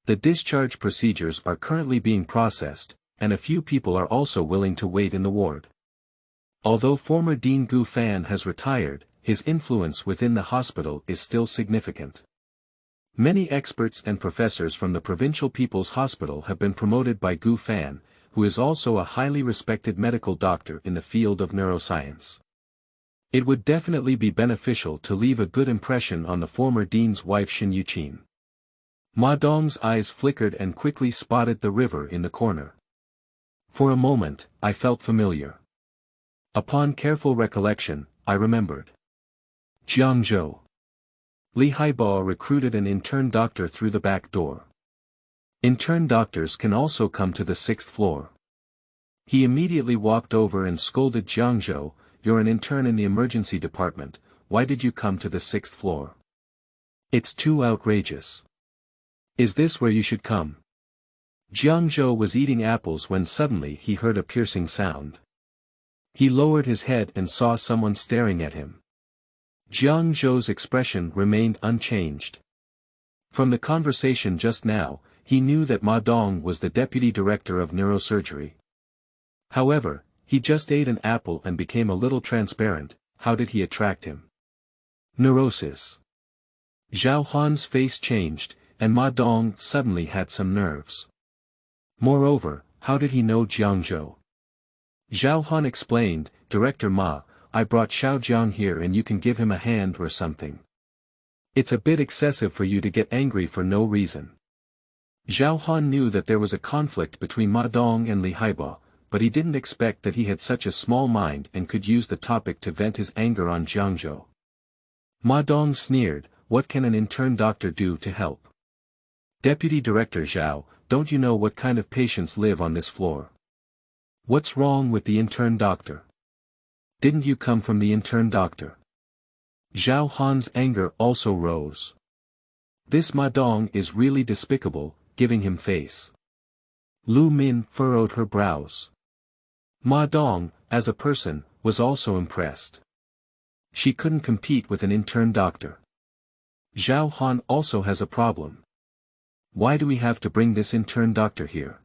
The discharge procedures are currently being processed, and a few people are also willing to wait in the ward. Although former Dean Gu Fan has retired, his influence within the hospital is still significant. Many experts and professors from the Provincial People's Hospital have been promoted by Gu Fan, who is also a highly respected medical doctor in the field of neuroscience. It would definitely be beneficial to leave a good impression on the former dean's wife Shen Yuqin. Ma Dong's eyes flickered and quickly spotted the river in the corner. For a moment, I felt familiar. Upon careful recollection, I remembered. Jiangzhou. Li Haibo recruited an intern doctor through the back door. Intern doctors can also come to the 6th floor. He immediately walked over and scolded Jiangzhou, "You're an intern in the emergency department, why did you come to the 6th floor? It's too outrageous. Is this where you should come?" Jiangzhou was eating apples when suddenly he heard a piercing sound. He lowered his head and saw someone staring at him. Jiangzhou's expression remained unchanged. From the conversation just now, he knew that Ma Dong was the deputy director of neurosurgery. However, he just ate an apple and became a little transparent. How did he attract him? Neurosis. Zhao Han's face changed, and Ma Dong suddenly had some nerves. Moreover, how did he know Jiangzhou? Zhao Han explained, "Director Ma, I brought Xiao Jiang here and you can give him a hand or something. It's a bit excessive for you to get angry for no reason." Zhao Han knew that there was a conflict between Ma Dong and Li Haibo, but he didn't expect that he had such a small mind and could use the topic to vent his anger on Jiangzhou. Ma Dong sneered, "What can an intern doctor do to help? Deputy Director Zhao, don't you know what kind of patients live on this floor? What's wrong with the intern doctor? Didn't you come from the intern doctor?" Zhao Han's anger also rose. This Ma Dong is really despicable, giving him face. Lu Min furrowed her brows. Ma Dong, as a person, was also impressed. She couldn't compete with an intern doctor. Zhao Han also has a problem. Why do we have to bring this intern doctor here?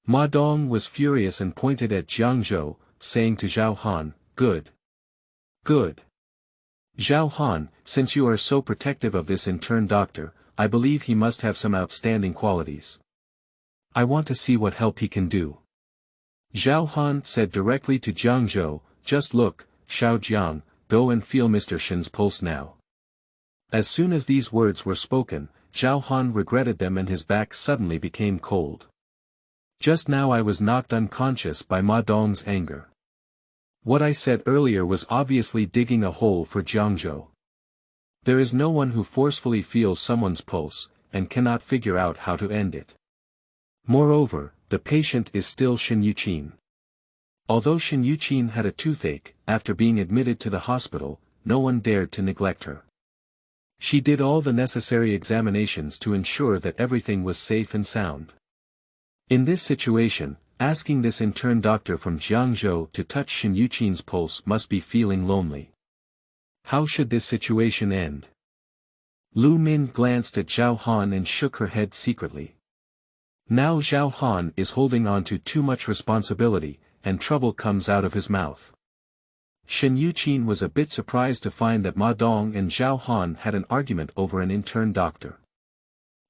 Ma Dong was furious and pointed at Jiangzhou, saying to Zhao Han, "Good. Good. Zhao Han, since you are so protective of this intern doctor, I believe he must have some outstanding qualities. I want to see what help he can do." Zhao Han said directly to Jiangzhou, "Just look, Xiao Jiang, go and feel Mr. Shen's pulse now." As soon as these words were spoken, Zhao Han regretted them and his back suddenly became cold. Just now I was knocked unconscious by Ma Dong's anger. What I said earlier was obviously digging a hole for Jiangzhou. There is no one who forcefully feels someone's pulse, and cannot figure out how to end it. Moreover, the patient is still Shen Yuqin. Although Shen Yuqin had a toothache, after being admitted to the hospital, no one dared to neglect her. She did all the necessary examinations to ensure that everything was safe and sound. In this situation, asking this intern doctor from Jiangzhou to touch Shen Yuqin's pulse must be feeling lonely. How should this situation end? Lu Min glanced at Zhao Han and shook her head secretly. Now Zhao Han is holding on to too much responsibility, and trouble comes out of his mouth. Shen Yuqin was a bit surprised to find that Ma Dong and Zhao Han had an argument over an intern doctor.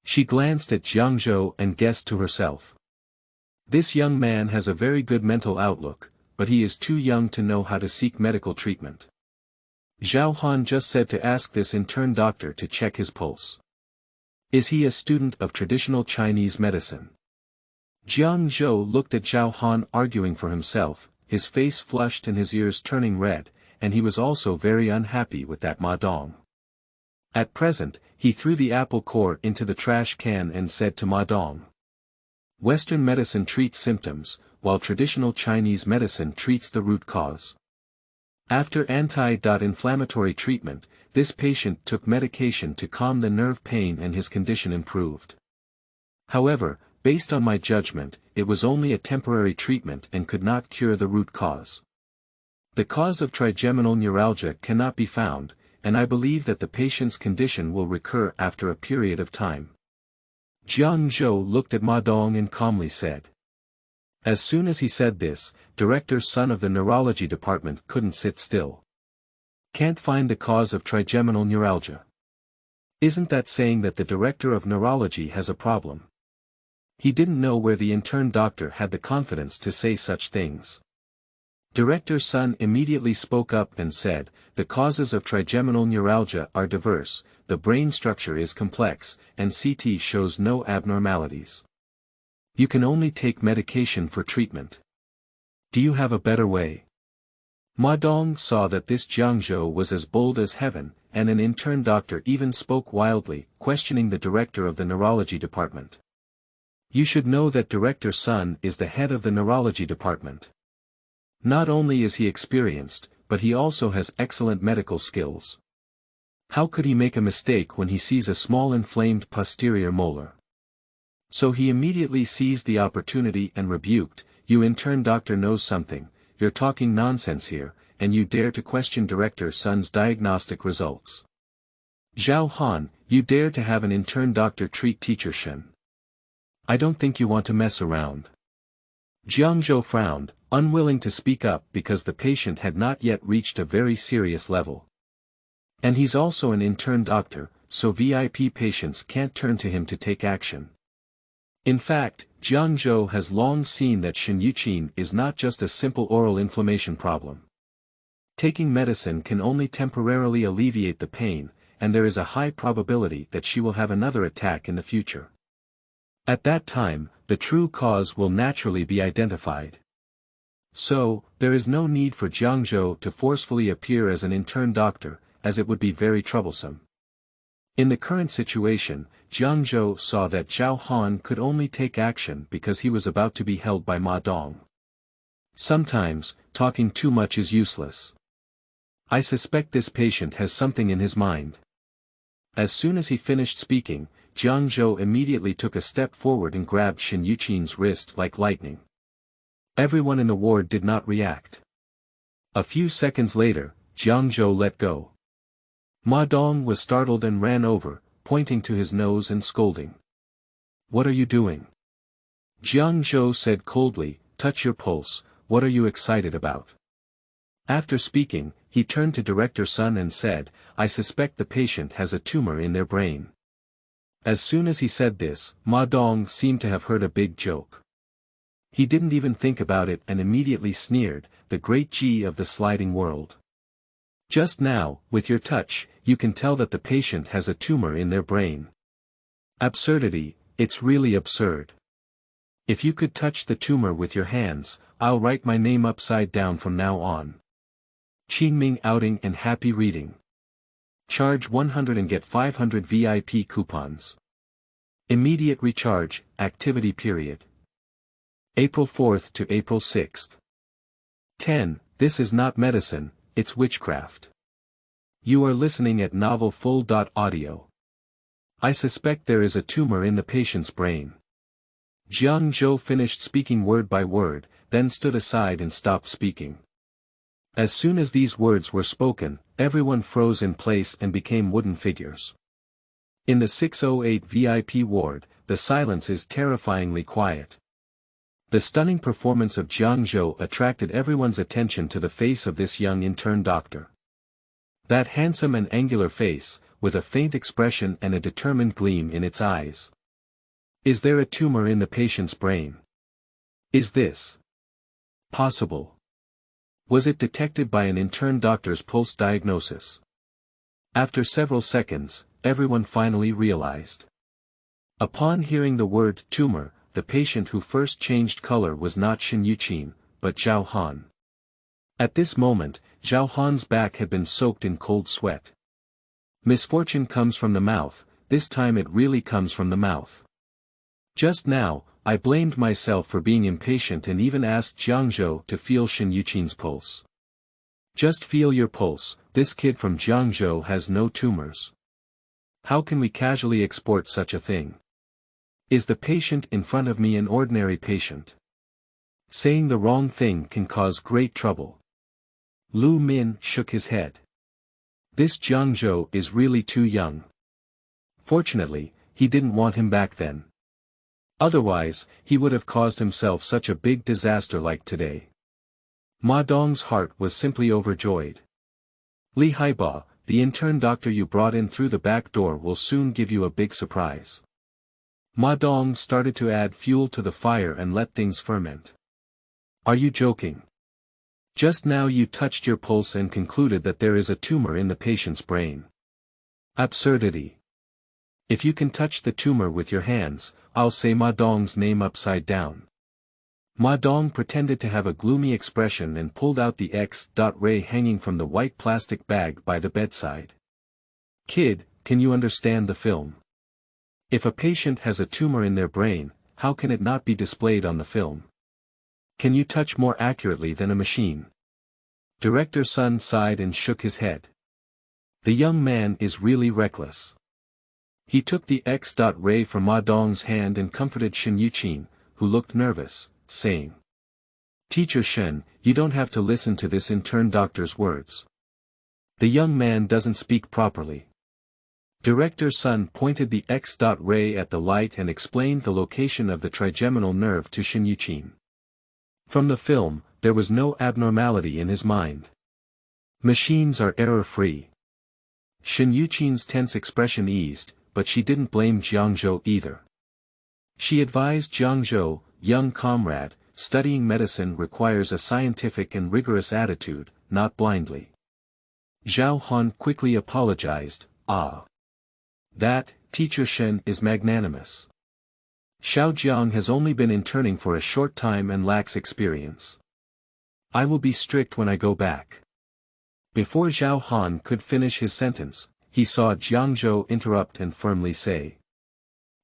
She glanced at Jiangzhou and guessed to herself. This young man has a very good mental outlook, but he is too young to know how to seek medical treatment. Zhao Han just said to ask this intern doctor to check his pulse. Is he a student of traditional Chinese medicine? Jiangzhou looked at Zhao Han arguing for himself, his face flushed and his ears turning red, and he was also very unhappy with that Ma Dong. At present, he threw the apple core into the trash can and said to Ma Dong. Western medicine treats symptoms, while traditional Chinese medicine treats the root cause. After anti-inflammatory treatment, this patient took medication to calm the nerve pain and his condition improved. However, based on my judgment, it was only a temporary treatment and could not cure the root cause. The cause of trigeminal neuralgia cannot be found, and I believe that the patient's condition will recur after a period of time. Jiangzhou looked at Ma Dong and calmly said. As soon as he said this, director's son of the neurology department couldn't sit still. Can't find the cause of trigeminal neuralgia. Isn't that saying that the director of neurology has a problem? He didn't know where the intern doctor had the confidence to say such things. Director's son immediately spoke up and said, the causes of trigeminal neuralgia are diverse, the brain structure is complex, and CT shows no abnormalities. You can only take medication for treatment. Do you have a better way? Ma Dong saw that this Jiangzhou was as bold as heaven, and an intern doctor even spoke wildly, questioning the director of the neurology department. You should know that director's son is the head of the neurology department. Not only is he experienced, but he also has excellent medical skills. How could he make a mistake when he sees a small inflamed posterior molar? So he immediately seized the opportunity and rebuked, you intern doctor knows something, you're talking nonsense here, and you dare to question director's son's diagnostic results. Zhao Han, you dare to have an intern doctor treat teacher Shen. I don't think you want to mess around. Jiangzhou frowned, unwilling to speak up because the patient had not yet reached a very serious level. And he's also an intern doctor, so VIP patients can't turn to him to take action. In fact, Jiangzhou has long seen that Shen Yuqin is not just a simple oral inflammation problem. Taking medicine can only temporarily alleviate the pain, and there is a high probability that she will have another attack in the future. At that time, the true cause will naturally be identified. So, there is no need for Jiangzhou to forcefully appear as an intern doctor, as it would be very troublesome. In the current situation, Jiangzhou saw that Zhao Han could only take action because he was about to be held by Ma Dong. Sometimes, talking too much is useless. I suspect this patient has something in his mind. As soon as he finished speaking, Jiangzhou immediately took a step forward and grabbed Shen Yuqin's wrist like lightning. Everyone in the ward did not react. A few seconds later, Jiangzhou let go. Ma Dong was startled and ran over, pointing to his nose and scolding. What are you doing? Jiangzhou said coldly, touch your pulse, what are you excited about? After speaking, he turned to director's son and said, I suspect the patient has a tumor in their brain. As soon as he said this, Ma Dong seemed to have heard a big joke. He didn't even think about it and immediately sneered, the great G of the sliding world. Just now, with your touch, you can tell that the patient has a tumor in their brain. Absurdity, it's really absurd. If you could touch the tumor with your hands, I'll write my name upside down from now on. Qingming outing and happy reading. Charge 100 and get 500 VIP coupons. Immediate recharge, activity period. April 4th to April 6th. 10. This is not medicine, it's witchcraft. You are listening at novelfull.audio. I suspect there is a tumor in the patient's brain. Jiangzhou finished speaking word by word, then stood aside and stopped speaking. As soon as these words were spoken, everyone froze in place and became wooden figures. In the 608 VIP ward, the silence is terrifyingly quiet. The stunning performance of Jiangzhou attracted everyone's attention to the face of this young intern doctor. That handsome and angular face, with a faint expression and a determined gleam in its eyes. Is there a tumor in the patient's brain? Is this possible? Was it detected by an intern doctor's pulse diagnosis? After several seconds, everyone finally realized. Upon hearing the word tumor, the patient who first changed color was not Shen Yuqin, but Zhao Han. At this moment, Zhao Han's back had been soaked in cold sweat. Misfortune comes from the mouth, this time it really comes from the mouth. Just now, I blamed myself for being impatient and even asked Jiangzhou to feel Shen Yuqin's pulse. Just feel your pulse, this kid from Jiangzhou has no tumors. How can we casually export such a thing? Is the patient in front of me an ordinary patient? Saying the wrong thing can cause great trouble. Lu Min shook his head. This Jiangzhou is really too young. Fortunately, he didn't want him back then. Otherwise, he would have caused himself such a big disaster like today. Ma Dong's heart was simply overjoyed. Li Haiba, the intern doctor you brought in through the back door will soon give you a big surprise. Ma Dong started to add fuel to the fire and let things ferment. Are you joking? Just now you touched your pulse and concluded that there is a tumor in the patient's brain. Absurdity. If you can touch the tumor with your hands, I'll say Ma Dong's name upside down. Ma Dong pretended to have a gloomy expression and pulled out the X.ray hanging from the white plastic bag by the bedside. Kid, can you understand the film? If a patient has a tumor in their brain, how can it not be displayed on the film? Can you touch more accurately than a machine? Director Sun sighed and shook his head. The young man is really reckless. He took the X.ray from Ma Dong's hand and comforted Shen Yuqin, who looked nervous, saying, Teacher Shen, you don't have to listen to this intern doctor's words. The young man doesn't speak properly. Director Sun pointed the X.ray at the light and explained the location of the trigeminal nerve to Shen Yuqin. From the film, there was no abnormality in his mind. Machines are error-free. Shen Yuqin's tense expression eased, but she didn't blame Jiangzhou either. She advised Jiangzhou, young comrade, studying medicine requires a scientific and rigorous attitude, not blindly. Zhao Han quickly apologized, That, Teacher Shen is magnanimous. Xiao Jiang has only been interning for a short time and lacks experience. I will be strict when I go back. Before Zhao Han could finish his sentence, he saw Jiangzhou interrupt and firmly say.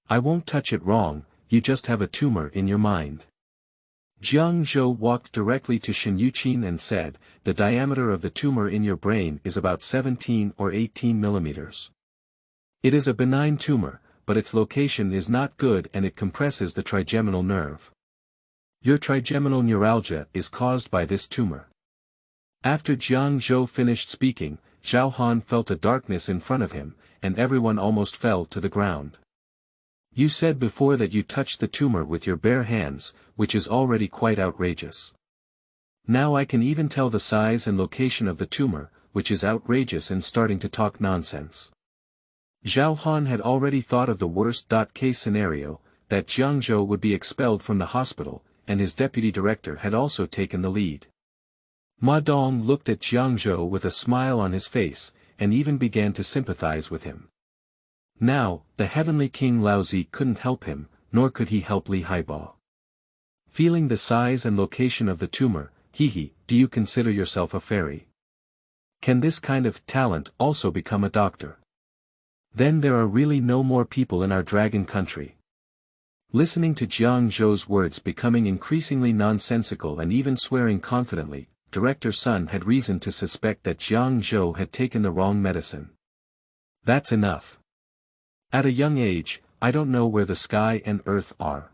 I won't touch it wrong, you just have a tumor in your mind. Jiangzhou walked directly to Shen Yuqin and said, the diameter of the tumor in your brain is about 17 or 18 millimeters. It is a benign tumor, but its location is not good and it compresses the trigeminal nerve. Your trigeminal neuralgia is caused by this tumor. After Jiangzhou finished speaking, Zhao Han felt a darkness in front of him, and everyone almost fell to the ground. You said before that you touched the tumor with your bare hands, which is already quite outrageous. Now I can even tell the size and location of the tumor, which is outrageous and starting to talk nonsense. Zhao Han had already thought of the worst-case scenario, that Jiangzhou would be expelled from the hospital, and his deputy director had also taken the lead. Ma Dong looked at Jiangzhou with a smile on his face, and even began to sympathize with him. Now, the heavenly King Laozi couldn't help him, nor could he help Li Haiba. Feeling the size and location of the tumor, hehe, do you consider yourself a fairy? Can this kind of talent also become a doctor? Then there are really no more people in our dragon country. Listening to Jiangzhou's words becoming increasingly nonsensical and even swearing confidently, Director Sun had reason to suspect that Jiangzhou had taken the wrong medicine. That's enough. At a young age, I don't know where the sky and earth are.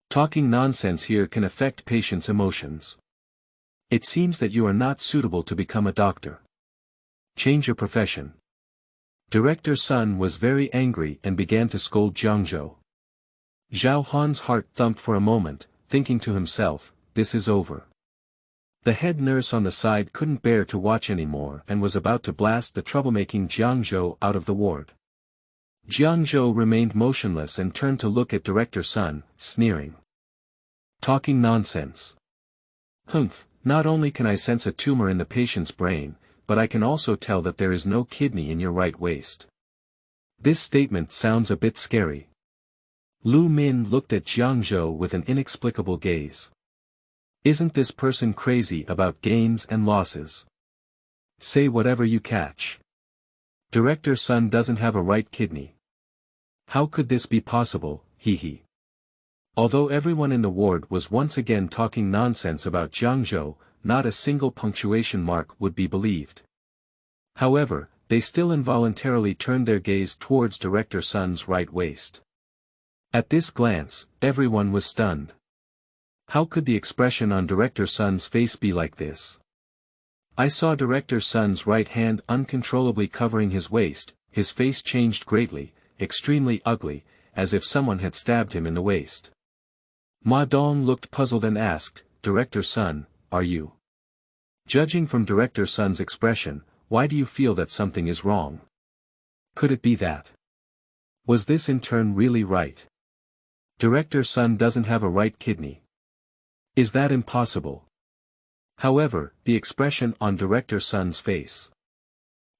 Talking nonsense here can affect patients' emotions. It seems that you are not suitable to become a doctor. Change your profession. Director Sun was very angry and began to scold Jiangzhou. Zhao Han's heart thumped for a moment, thinking to himself, this is over. The head nurse on the side couldn't bear to watch anymore and was about to blast the troublemaking Jiangzhou out of the ward. Jiangzhou remained motionless and turned to look at Director Sun, sneering. Talking nonsense. Humph, not only can I sense a tumor in the patient's brain, but I can also tell that there is no kidney in your right waist. This statement sounds a bit scary. Lu Min looked at Jiangzhou with an inexplicable gaze. Isn't this person crazy about gains and losses? Say whatever you catch. Director Sun doesn't have a right kidney. How could this be possible, hehe. Although everyone in the ward was once again talking nonsense about Jiangzhou, not a single punctuation mark would be believed. However, they still involuntarily turned their gaze towards Director Sun's right waist. At this glance, everyone was stunned. How could the expression on Director Sun's face be like this? I saw Director Sun's right hand uncontrollably covering his waist, his face changed greatly, extremely ugly, as if someone had stabbed him in the waist. Ma Dong looked puzzled and asked, Director Sun, are you? Judging from Director Sun's expression, why do you feel that something is wrong? Could it be that? Was this intern really right? Director Sun doesn't have a right kidney. Is that impossible? However, the expression on Director Sun's face.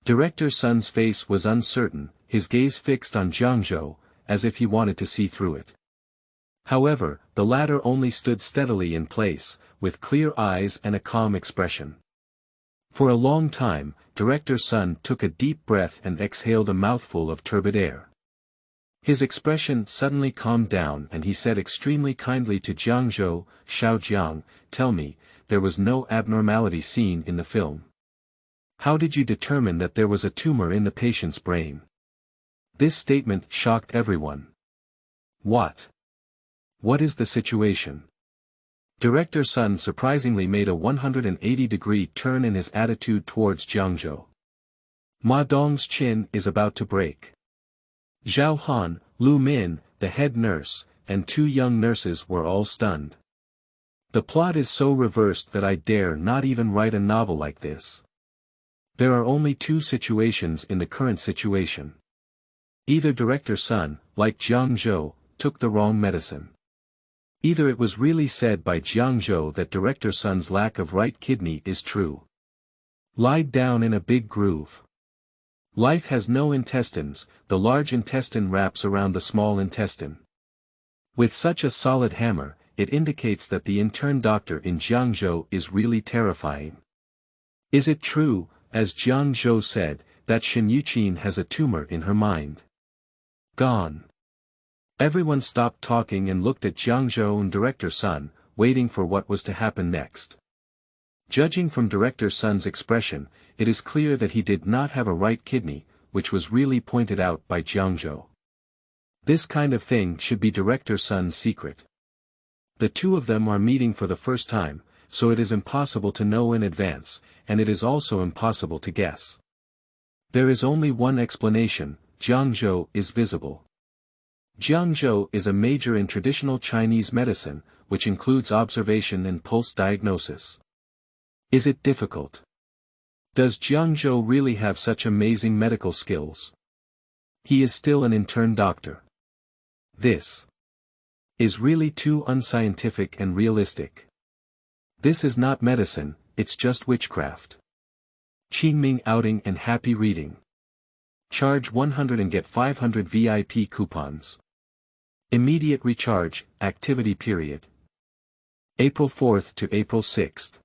Director Sun's face was uncertain, his gaze fixed on Jiangzhou, as if he wanted to see through it. However, the latter only stood steadily in place, with clear eyes and a calm expression. For a long time, Director Sun took a deep breath and exhaled a mouthful of turbid air. His expression suddenly calmed down and he said extremely kindly to Jiangzhou, Xiao Jiang, tell me, there was no abnormality seen in the film. How did you determine that there was a tumor in the patient's brain? This statement shocked everyone. What? What is the situation? Director Sun surprisingly made a 180-degree turn in his attitude towards Jiangzhou. Ma Dong's chin is about to break. Zhao Han, Lu Min, the head nurse, and two young nurses were all stunned. The plot is so reversed that I dare not even write a novel like this. There are only two situations in the current situation. Either Director Sun, like Jiangzhou, took the wrong medicine. Either it was really said by Jiangzhou that Director Sun's lack of right kidney is true. Lied down in a big groove. Life has no intestines, the large intestine wraps around the small intestine. With such a solid hammer, it indicates that the intern doctor in Jiangzhou is really terrifying. Is it true, as Jiangzhou said, that Shen Yuqin has a tumor in her mind? Gone. Everyone stopped talking and looked at Jiangzhou and Director Sun, waiting for what was to happen next. Judging from Director Sun's expression, it is clear that he did not have a right kidney, which was really pointed out by Jiangzhou. This kind of thing should be Director Sun's secret. The two of them are meeting for the first time, so it is impossible to know in advance, and it is also impossible to guess. There is only one explanation, Jiangzhou is visible. Jiangzhou is a major in traditional Chinese medicine, which includes observation and pulse diagnosis. Is it difficult? Does Jiangzhou really have such amazing medical skills? He is still an intern doctor. This is really too unscientific and realistic. This is not medicine, it's just witchcraft. Qingming outing and happy reading. Charge 100 and get 500 VIP coupons. Immediate recharge, activity period. April 4th to April 6th.